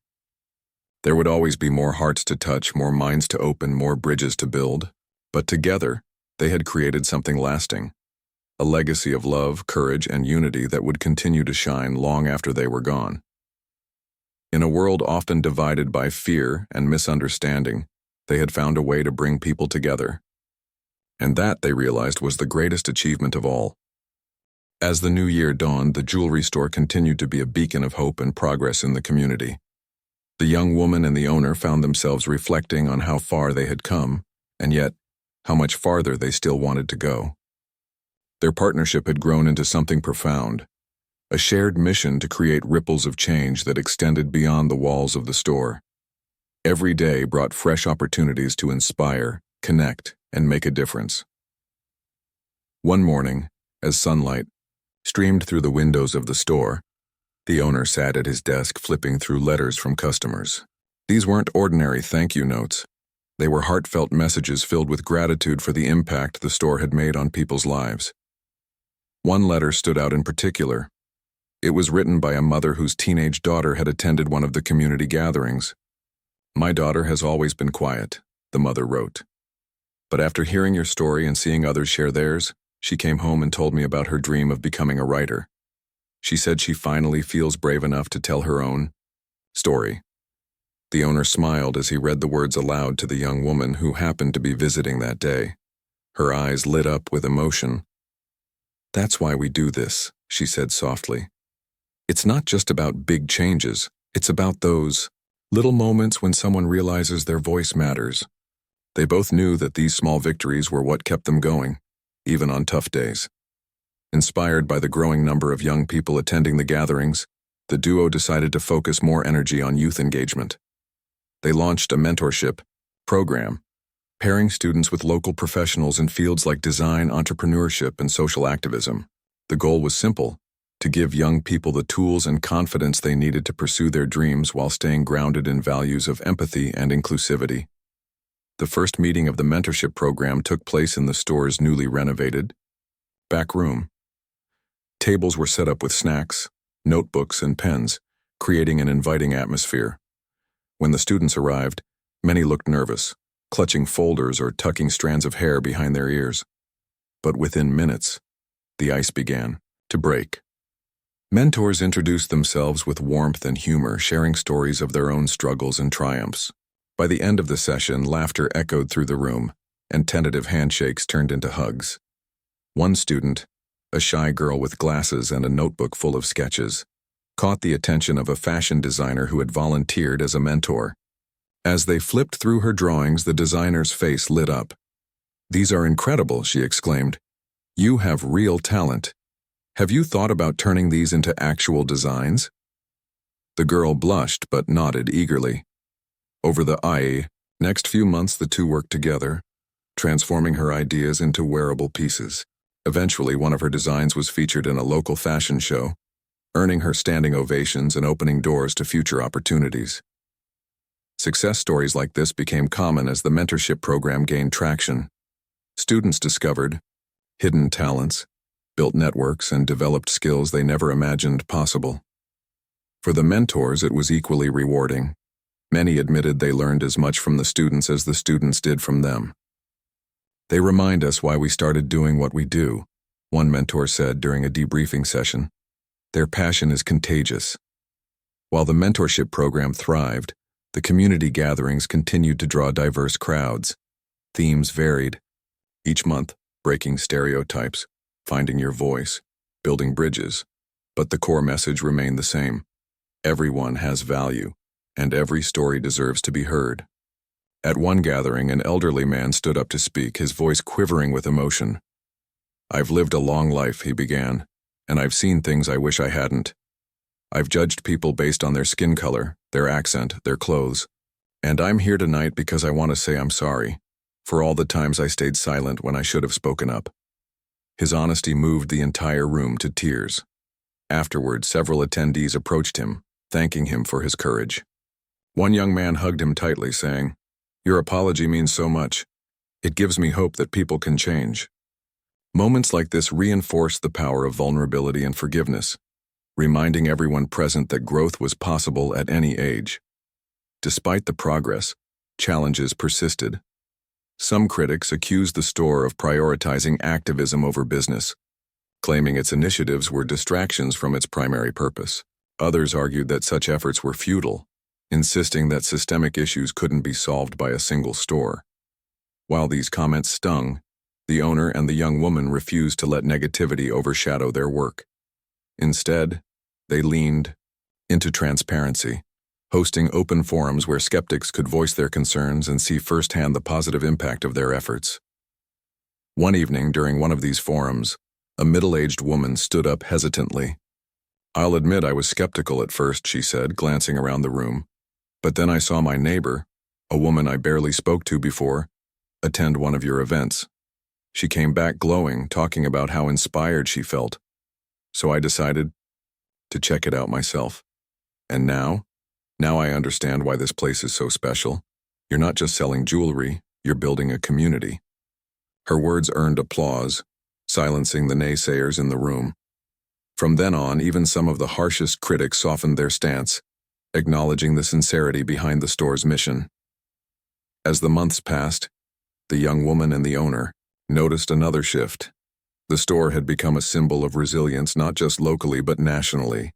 S1: There would always be more hearts to touch, more minds to open, more bridges to build. But together, they had created something lasting. A legacy of love, courage, and unity that would continue to shine long after they were gone. In a world often divided by fear and misunderstanding, they had found a way to bring people together. And that, they realized, was the greatest achievement of all. As the new year dawned, the jewelry store continued to be a beacon of hope and progress in the community. The young woman and the owner found themselves reflecting on how far they had come, and yet how much farther they still wanted to go. Their partnership had grown into something profound, a shared mission to create ripples of change that extended beyond the walls of the store. Every day brought fresh opportunities to inspire, connect, and make a difference. One morning, as sunlight streamed through the windows of the store, the owner sat at his desk flipping through letters from customers. These weren't ordinary thank you notes. They were heartfelt messages filled with gratitude for the impact the store had made on people's lives. One letter stood out in particular. It was written by a mother whose teenage daughter had attended one of the community gatherings. "My daughter has always been quiet," the mother wrote. "But after hearing your story and seeing others share theirs, she came home and told me about her dream of becoming a writer. She said she finally feels brave enough to tell her own story." The owner smiled as he read the words aloud to the young woman who happened to be visiting that day. Her eyes lit up with emotion. "That's why we do this," she said softly. "It's not just about big changes. It's about those little moments when someone realizes their voice matters." They both knew that these small victories were what kept them going, even on tough days. Inspired by the growing number of young people attending the gatherings, the duo decided to focus more energy on youth engagement. They launched a mentorship program, pairing students with local professionals in fields like design, entrepreneurship, and social activism. The goal was simple: to give young people the tools and confidence they needed to pursue their dreams while staying grounded in values of empathy and inclusivity. The first meeting of the mentorship program took place in the store's newly renovated back room. Tables were set up with snacks, notebooks, and pens, creating an inviting atmosphere. When the students arrived, many looked nervous, clutching folders or tucking strands of hair behind their ears. But within minutes, the ice began to break. Mentors introduced themselves with warmth and humor, sharing stories of their own struggles and triumphs. By the end of the session, laughter echoed through the room, and tentative handshakes turned into hugs. One student, a shy girl with glasses and a notebook full of sketches, caught the attention of a fashion designer who had volunteered as a mentor. As they flipped through her drawings, the designer's face lit up. "These are incredible," she exclaimed. "You have real talent. Have you thought about turning these into actual designs?" The girl blushed but nodded eagerly. Over the next few months, the two worked together, transforming her ideas into wearable pieces. Eventually, one of her designs was featured in a local fashion show, earning her standing ovations and opening doors to future opportunities. Success stories like this became common as the mentorship program gained traction. Students discovered hidden talents, built networks, and developed skills they never imagined possible. For the mentors, it was equally rewarding. Many admitted they learned as much from the students as the students did from them. "They remind us why we started doing what we do," one mentor said during a debriefing session. "Their passion is contagious." While the mentorship program thrived, the community gatherings continued to draw diverse crowds. Themes varied. Each month, breaking stereotypes, finding your voice, building bridges. But the core message remained the same. Everyone has value, and every story deserves to be heard. At one gathering, an elderly man stood up to speak, his voice quivering with emotion. "I've lived a long life," he began, "and I've seen things I wish I hadn't. I've judged people based on their skin color, their accent, their clothes. And I'm here tonight because I want to say I'm sorry for all the times I stayed silent when I should have spoken up." His honesty moved the entire room to tears. Afterward, several attendees approached him, thanking him for his courage. One young man hugged him tightly, saying, "Your apology means so much. It gives me hope that people can change." Moments like this reinforced the power of vulnerability and forgiveness, reminding everyone present that growth was possible at any age. Despite the progress, challenges persisted. Some critics accused the store of prioritizing activism over business, claiming its initiatives were distractions from its primary purpose. Others argued that such efforts were futile, insisting that systemic issues couldn't be solved by a single store. While these comments stung, the owner and the young woman refused to let negativity overshadow their work. Instead, they leaned into transparency, hosting open forums where skeptics could voice their concerns and see firsthand the positive impact of their efforts. One evening during one of these forums, a middle-aged woman stood up hesitantly. "I'll admit I was skeptical at first," she said, glancing around the room. "But then I saw my neighbor, a woman I barely spoke to before, attend one of your events. She came back glowing, talking about how inspired she felt. So I decided to check it out myself. And now I understand why this place is so special. You're not just selling jewelry, you're building a community." Her words earned applause, silencing the naysayers in the room. From then on, even some of the harshest critics softened their stance, acknowledging the sincerity behind the store's mission. As the months passed, the young woman and the owner noticed another shift. The store had become a symbol of resilience not just locally but nationally.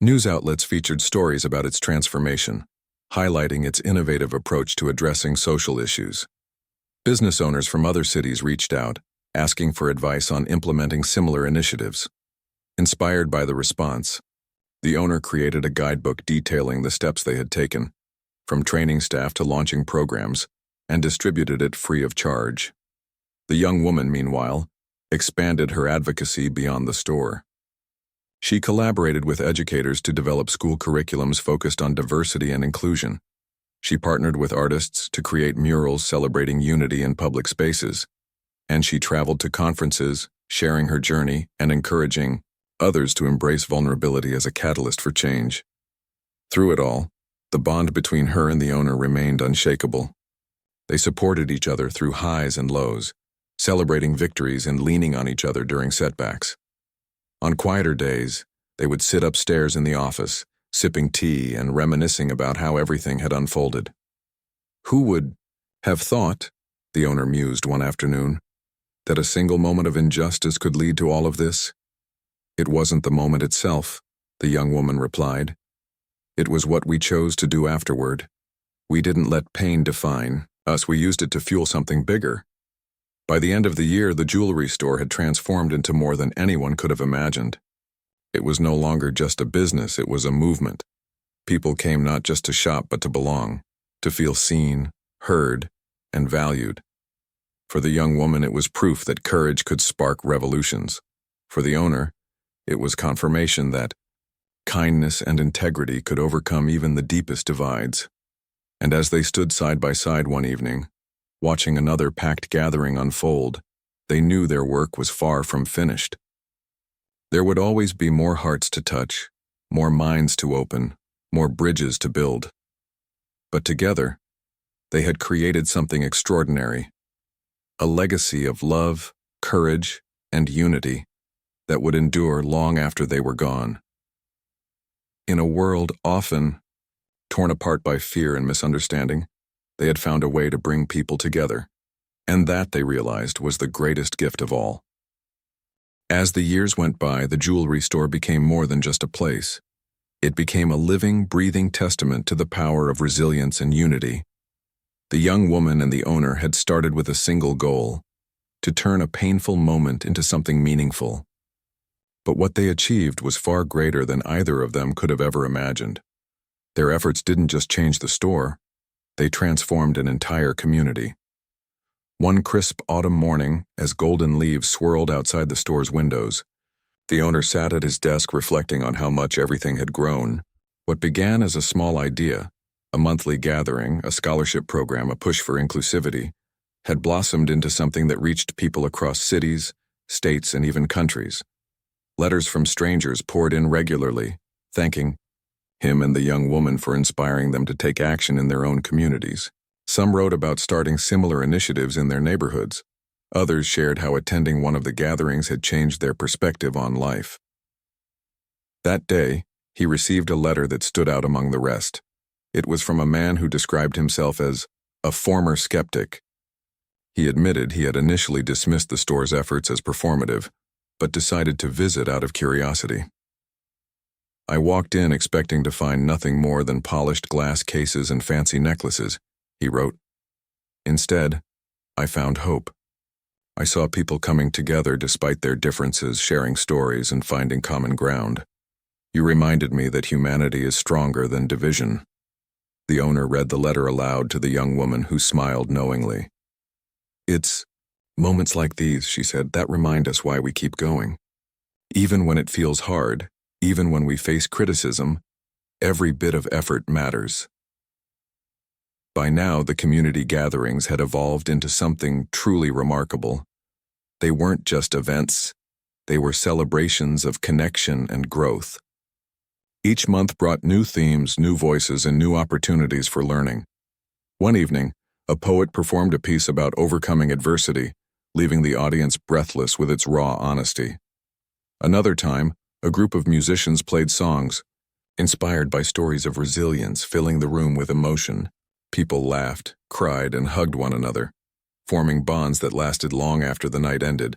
S1: News outlets featured stories about its transformation, highlighting its innovative approach to addressing social issues. Business owners from other cities reached out, asking for advice on implementing similar initiatives. Inspired by the response, the owner created a guidebook detailing the steps they had taken, from training staff to launching programs, and distributed it free of charge. The young woman, meanwhile, expanded her advocacy beyond the store. She collaborated with educators to develop school curriculums focused on diversity and inclusion. She partnered with artists to create murals celebrating unity in public spaces. And she traveled to conferences, sharing her journey and encouraging others to embrace vulnerability as a catalyst for change. Through it all, the bond between her and the owner remained unshakable. They supported each other through highs and lows, celebrating victories and leaning on each other during setbacks. On quieter days, they would sit upstairs in the office, sipping tea and reminiscing about how everything had unfolded. Who would have thought, the owner mused one afternoon, that a single moment of injustice could lead to all of this? It wasn't the moment itself, the young woman replied. It was what we chose to do afterward. We didn't let pain define us, we used it to fuel something bigger. By the end of the year, the jewelry store had transformed into more than anyone could have imagined. It was no longer just a business, it was a movement. People came not just to shop but to belong, to feel seen, heard, and valued. For the young woman, it was proof that courage could spark revolutions. For the owner, it was confirmation that kindness and integrity could overcome even the deepest divides. And as they stood side by side one evening, watching another packed gathering unfold, they knew their work was far from finished. There would always be more hearts to touch, more minds to open, more bridges to build. But together, they had created something extraordinary, a legacy of love, courage, and unity that would endure long after they were gone. In a world often torn apart by fear and misunderstanding, they had found a way to bring people together, and that, they realized, was the greatest gift of all. As the years went by, the jewelry store became more than just a place. It became a living, breathing testament to the power of resilience and unity. The young woman and the owner had started with a single goal: to turn a painful moment into something meaningful. But what they achieved was far greater than either of them could have ever imagined. Their efforts didn't just change the store, they transformed an entire community. One crisp autumn morning, as golden leaves swirled outside the store's windows, the owner sat at his desk reflecting on how much everything had grown. What began as a small idea, a monthly gathering, a scholarship program, a push for inclusivity, had blossomed into something that reached people across cities, states, and even countries. Letters from strangers poured in regularly, thanking him and the young woman for inspiring them to take action in their own communities. Some wrote about starting similar initiatives in their neighborhoods. Others shared how attending one of the gatherings had changed their perspective on life. That day, he received a letter that stood out among the rest. It was from a man who described himself as a former skeptic. He admitted he had initially dismissed the store's efforts as performative, but decided to visit out of curiosity. I walked in expecting to find nothing more than polished glass cases and fancy necklaces, he wrote. Instead, I found hope. I saw people coming together despite their differences, sharing stories and finding common ground. You reminded me that humanity is stronger than division. The owner read the letter aloud to the young woman, who smiled knowingly. It's moments like these, she said, that remind us why we keep going. Even when it feels hard, even when we face criticism, every bit of effort matters. By now, the community gatherings had evolved into something truly remarkable. They weren't just events, they were celebrations of connection and growth. Each month brought new themes, new voices, and new opportunities for learning. One evening, a poet performed a piece about overcoming adversity, leaving the audience breathless with its raw honesty. Another time, a group of musicians played songs, inspired by stories of resilience, filling the room with emotion. People laughed, cried, and hugged one another, forming bonds that lasted long after the night ended.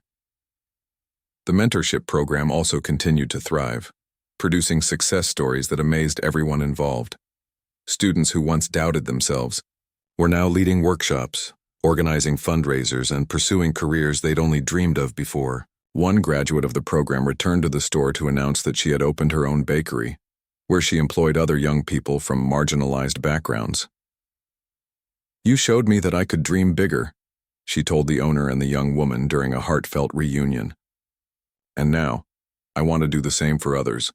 S1: The mentorship program also continued to thrive, producing success stories that amazed everyone involved. Students who once doubted themselves were now leading workshops, organizing fundraisers, and pursuing careers they'd only dreamed of before. One graduate of the program returned to the store to announce that she had opened her own bakery, where she employed other young people from marginalized backgrounds. You showed me that I could dream bigger, she told the owner and the young woman during a heartfelt reunion. And now, I want to do the same for others.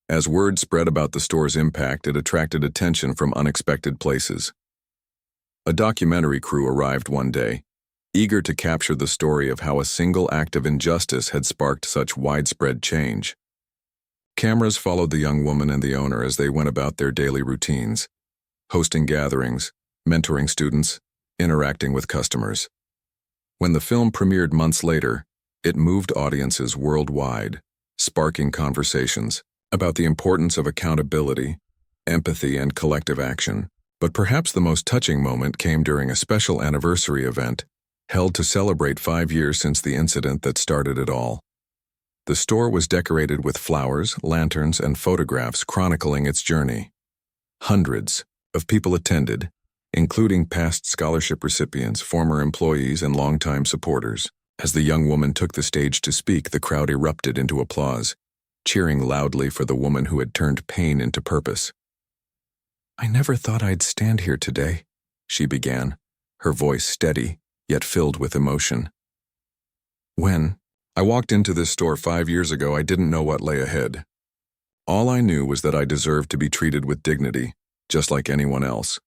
S1: As word spread about the store's impact, it attracted attention from unexpected places. A documentary crew arrived one day, eager to capture the story of how a single act of injustice had sparked such widespread change. Cameras followed the young woman and the owner as they went about their daily routines, hosting gatherings, mentoring students, interacting with customers. When the film premiered months later, it moved audiences worldwide, sparking conversations about the importance of accountability, empathy, and collective action. But perhaps the most touching moment came during a special anniversary event held to celebrate 5 years since the incident that started it all. The store was decorated with flowers, lanterns, and photographs chronicling its journey. Hundreds of people attended, including past scholarship recipients, former employees, and longtime supporters. As the young woman took the stage to speak, the crowd erupted into applause, cheering loudly for the woman who had turned pain into purpose. "I never thought I'd stand here today," she began, her voice steady, yet filled with emotion. "When I walked into this store 5 years ago, I didn't know what lay ahead. All I knew was that I deserved to be treated with dignity, just like anyone else.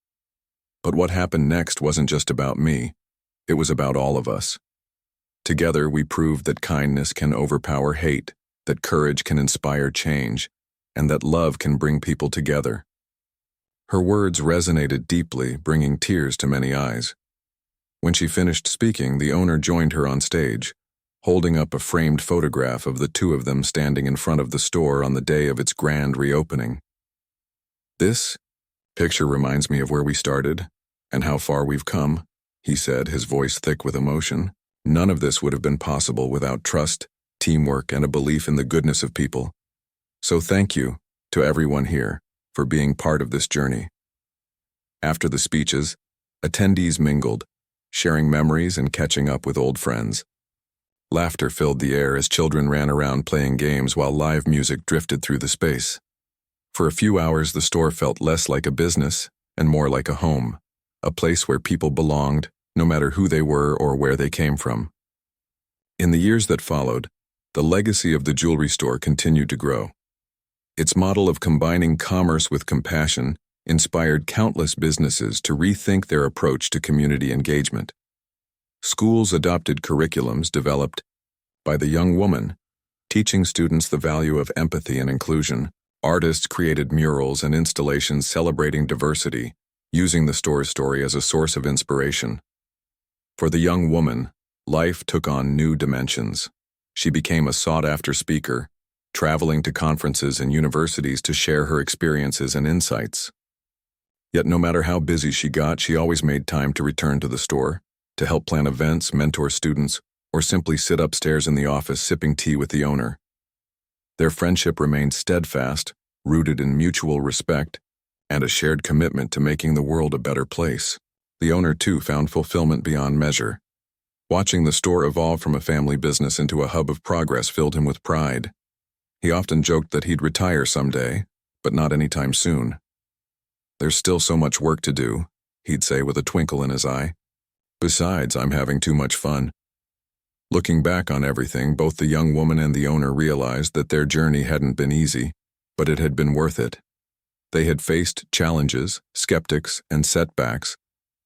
S1: But what happened next wasn't just about me, it was about all of us. Together, we proved that kindness can overpower hate, that courage can inspire change, and that love can bring people together." Her words resonated deeply, bringing tears to many eyes. When she finished speaking, the owner joined her on stage, holding up a framed photograph of the two of them standing in front of the store on the day of its grand reopening. "This picture reminds me of where we started and how far we've come," he said, his voice thick with emotion. "None of this would have been possible without trust, teamwork, and a belief in the goodness of people. So thank you to everyone here for being part of this journey." After the speeches, attendees mingled, sharing memories and catching up with old friends. Laughter filled the air as children ran around playing games while live music drifted through the space. For a few hours, the store felt less like a business and more like a home, a place where people belonged, no matter who they were or where they came from. In the years that followed, the legacy of the jewelry store continued to grow. Its model of combining commerce with compassion inspired countless businesses to rethink their approach to community engagement. Schools adopted curriculums developed by the young woman, teaching students the value of empathy and inclusion. Artists created murals and installations celebrating diversity, using the store's story as a source of inspiration. For the young woman, life took on new dimensions. She became a sought-after speaker, traveling to conferences and universities to share her experiences and insights. Yet no matter how busy she got, she always made time to return to the store, to help plan events, mentor students, or simply sit upstairs in the office sipping tea with the owner. Their friendship remained steadfast, rooted in mutual respect, and a shared commitment to making the world a better place. The owner, too, found fulfillment beyond measure. Watching the store evolve from a family business into a hub of progress filled him with pride. He often joked that he'd retire someday, but not anytime soon. "There's still so much work to do," he'd say with a twinkle in his eye. "Besides, I'm having too much fun." Looking back on everything, both the young woman and the owner realized that their journey hadn't been easy, but it had been worth it. They had faced challenges, skeptics, and setbacks,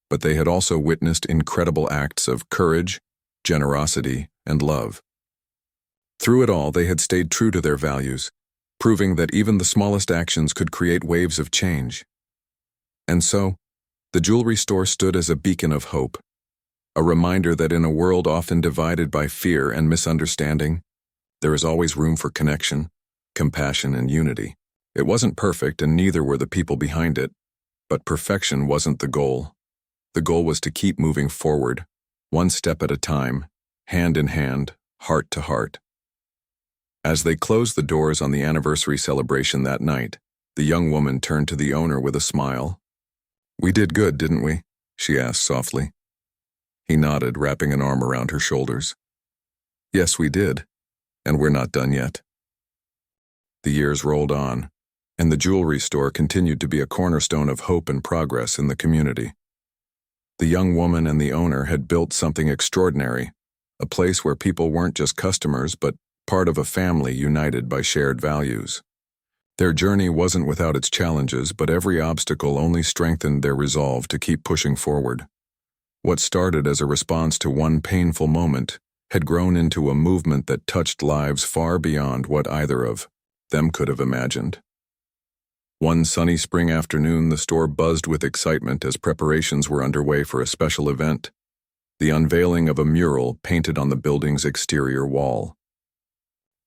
S1: but they had also witnessed incredible acts of courage, generosity, and love. Through it all, they had stayed true to their values, proving that even the smallest actions could create waves of change. And so, the jewelry store stood as a beacon of hope, a reminder that in a world often divided by fear and misunderstanding, there is always room for connection, compassion, and unity. It wasn't perfect, and neither were the people behind it, but perfection wasn't the goal. The goal was to keep moving forward, one step at a time, hand in hand, heart to heart. As they closed the doors on the anniversary celebration that night, the young woman turned to the owner with a smile. "We did good, didn't we?" she asked softly. He nodded, wrapping an arm around her shoulders. "Yes, we did, and we're not done yet." The years rolled on, and the jewelry store continued to be a cornerstone of hope and progress in the community. The young woman and the owner had built something extraordinary, a place where people weren't just customers but part of a family united by shared values. Their journey wasn't without its challenges, but every obstacle only strengthened their resolve to keep pushing forward. What started as a response to one painful moment had grown into a movement that touched lives far beyond what either of them could have imagined. One sunny spring afternoon, the store buzzed with excitement as preparations were underway for a special event, the unveiling of a mural painted on the building's exterior wall.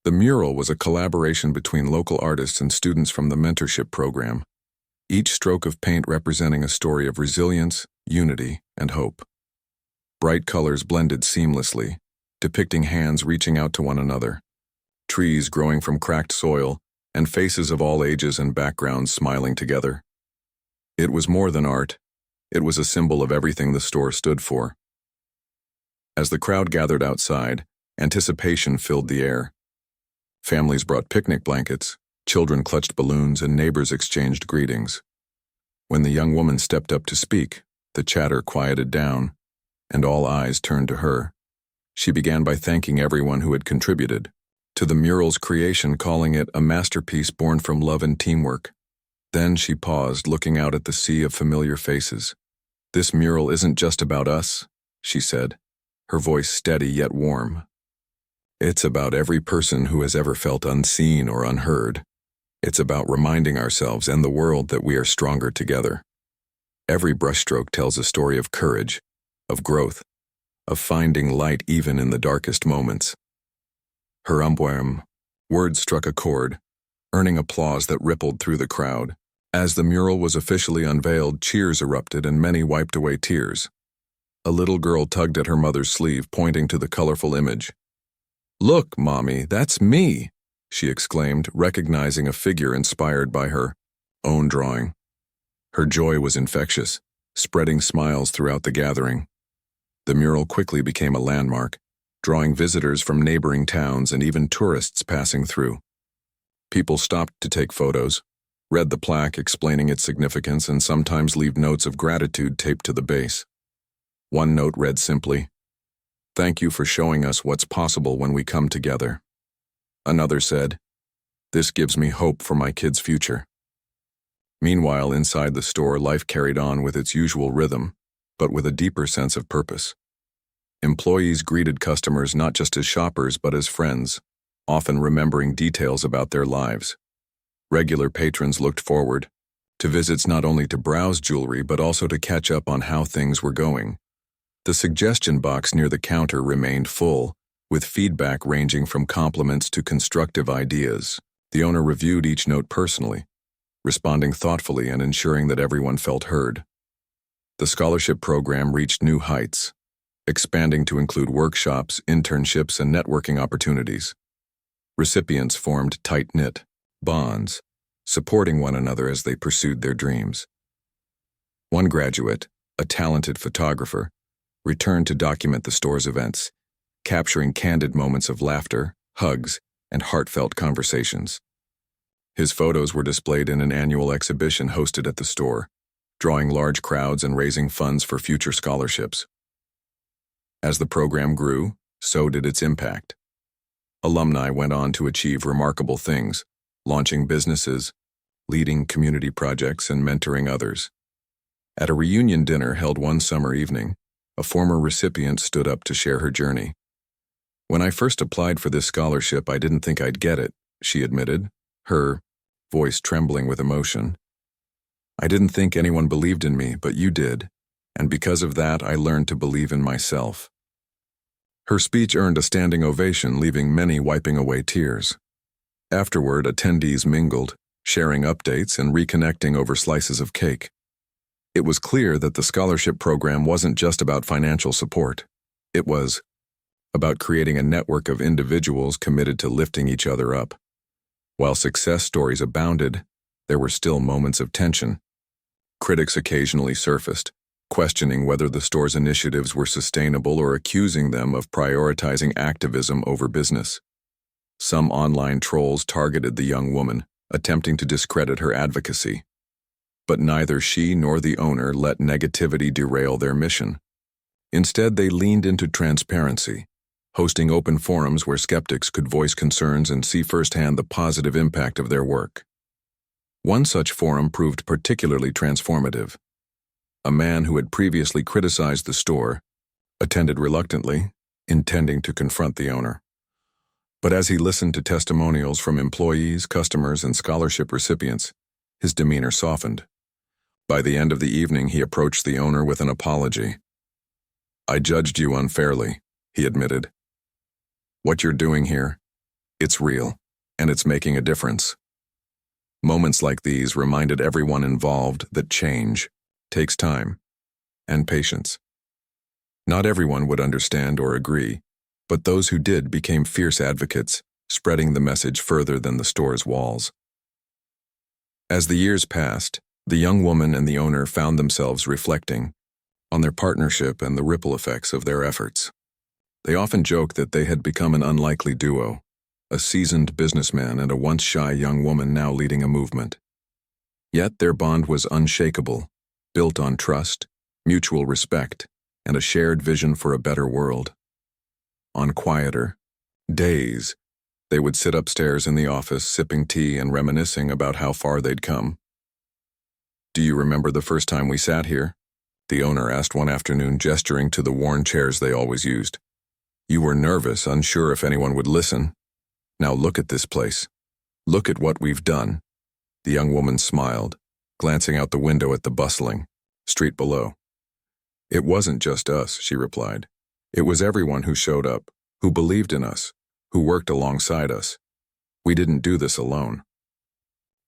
S1: The mural was a collaboration between local artists and students from the mentorship program, each stroke of paint representing a story of resilience, unity, and hope. Bright colors blended seamlessly, depicting hands reaching out to one another, trees growing from cracked soil, and faces of all ages and backgrounds smiling together. It was more than art. It was a symbol of everything the store stood for. As the crowd gathered outside, anticipation filled the air. Families brought picnic blankets, children clutched balloons, and neighbors exchanged greetings. When the young woman stepped up to speak, the chatter quieted down, and all eyes turned to her. She began by thanking everyone who had contributed to the mural's creation, calling it a masterpiece born from love and teamwork. Then she paused, looking out at the sea of familiar faces. "This mural isn't just about us," she said, her voice steady yet warm. "It's about every person who has ever felt unseen or unheard. It's about reminding ourselves and the world that we are stronger together. Every brushstroke tells a story of courage, of growth, of finding light even in the darkest moments." Her words struck a chord, earning applause that rippled through the crowd. As the mural was officially unveiled, cheers erupted and many wiped away tears. A little girl tugged at her mother's sleeve, pointing to the colorful image. "Look, Mommy, that's me," she exclaimed, recognizing a figure inspired by her own drawing. Her joy was infectious, spreading smiles throughout the gathering. The mural quickly became a landmark, drawing visitors from neighboring towns and even tourists passing through. People stopped to take photos, read the plaque explaining its significance, and sometimes leave notes of gratitude taped to the base. One note read simply, "Thank you for showing us what's possible when we come together." Another said, "This gives me hope for my kids' future." Meanwhile, inside the store, life carried on with its usual rhythm, but with a deeper sense of purpose. Employees greeted customers not just as shoppers but as friends, often remembering details about their lives. Regular patrons looked forward to visits not only to browse jewelry but also to catch up on how things were going. The suggestion box near the counter remained full, with feedback ranging from compliments to constructive ideas. The owner reviewed each note personally, responding thoughtfully and ensuring that everyone felt heard. The scholarship program reached new heights, expanding to include workshops, internships, and networking opportunities. Recipients formed tight-knit bonds, supporting one another as they pursued their dreams. One graduate, a talented photographer, returned to document the store's events, capturing candid moments of laughter, hugs, and heartfelt conversations. His photos were displayed in an annual exhibition hosted at the store, drawing large crowds and raising funds for future scholarships. As the program grew, so did its impact. Alumni went on to achieve remarkable things, launching businesses, leading community projects, and mentoring others. At a reunion dinner held one summer evening, a former recipient stood up to share her journey. "When I first applied for this scholarship, I didn't think I'd get it," she admitted, her voice trembling with emotion. "I didn't think anyone believed in me, but you did, and because of that, I learned to believe in myself." Her speech earned a standing ovation, leaving many wiping away tears. Afterward, attendees mingled, sharing updates and reconnecting over slices of cake. It was clear that the scholarship program wasn't just about financial support. It was about creating a network of individuals committed to lifting each other up. While success stories abounded, there were still moments of tension. Critics occasionally surfaced, questioning whether the store's initiatives were sustainable or accusing them of prioritizing activism over business. Some online trolls targeted the young woman, attempting to discredit her advocacy. But neither she nor the owner let negativity derail their mission. Instead, they leaned into transparency, hosting open forums where skeptics could voice concerns and see firsthand the positive impact of their work. One such forum proved particularly transformative. A man who had previously criticized the store attended reluctantly, intending to confront the owner. But as he listened to testimonials from employees, customers, and scholarship recipients, His demeanor softened. By the end of the evening, he approached the owner with an apology. "I judged you unfairly," he admitted. "What you're doing here, it's real, and it's making a difference." Moments like these reminded everyone involved that change takes time and patience. Not everyone would understand or agree, but those who did became fierce advocates, spreading the message further than the store's walls. As the years passed, the young woman and the owner found themselves reflecting on their partnership and the ripple effects of their efforts. They often joked that they had become an unlikely duo, a seasoned businessman and a once shy young woman now leading a movement. Yet their bond was unshakable, built on trust, mutual respect, and a shared vision for a better world. On quieter days, they would sit upstairs in the office, sipping tea and reminiscing about how far they'd come. "Do you remember the first time we sat here?" the owner asked one afternoon, gesturing to the worn chairs they always used. "You were nervous, unsure if anyone would listen. Now look at this place. Look at what we've done." The young woman smiled, glancing out the window at the bustling street below. "It wasn't just us," she replied. "It was everyone who showed up, who believed in us, who worked alongside us. We didn't do this alone."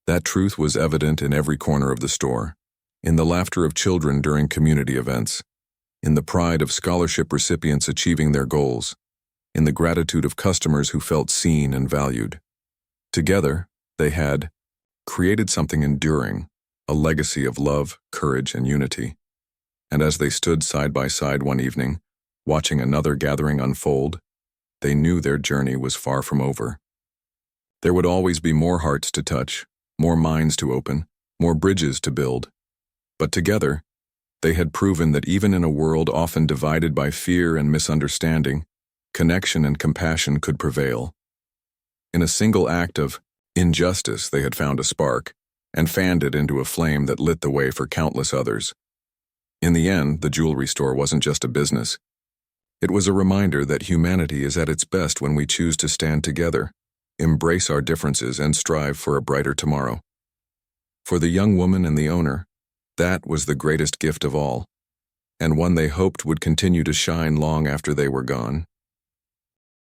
S1: That truth was evident in every corner of the store, in the laughter of children during community events, in the pride of scholarship recipients achieving their goals, in the gratitude of customers who felt seen and valued. Together, they had created something enduring, a legacy of love, courage, and unity. And as they stood side by side one evening, watching another gathering unfold, they knew their journey was far from over. There would always be more hearts to touch, more minds to open, more bridges to build. But together, they had proven that even in a world often divided by fear and misunderstanding, connection and compassion could prevail. In a single act of injustice, they had found a spark and fanned it into a flame that lit the way for countless others. In the end, the jewelry store wasn't just a business. It was a reminder that humanity is at its best when we choose to stand together, embrace our differences, and strive for a brighter tomorrow. For the young woman and the owner, that was the greatest gift of all, and one they hoped would continue to shine long after they were gone.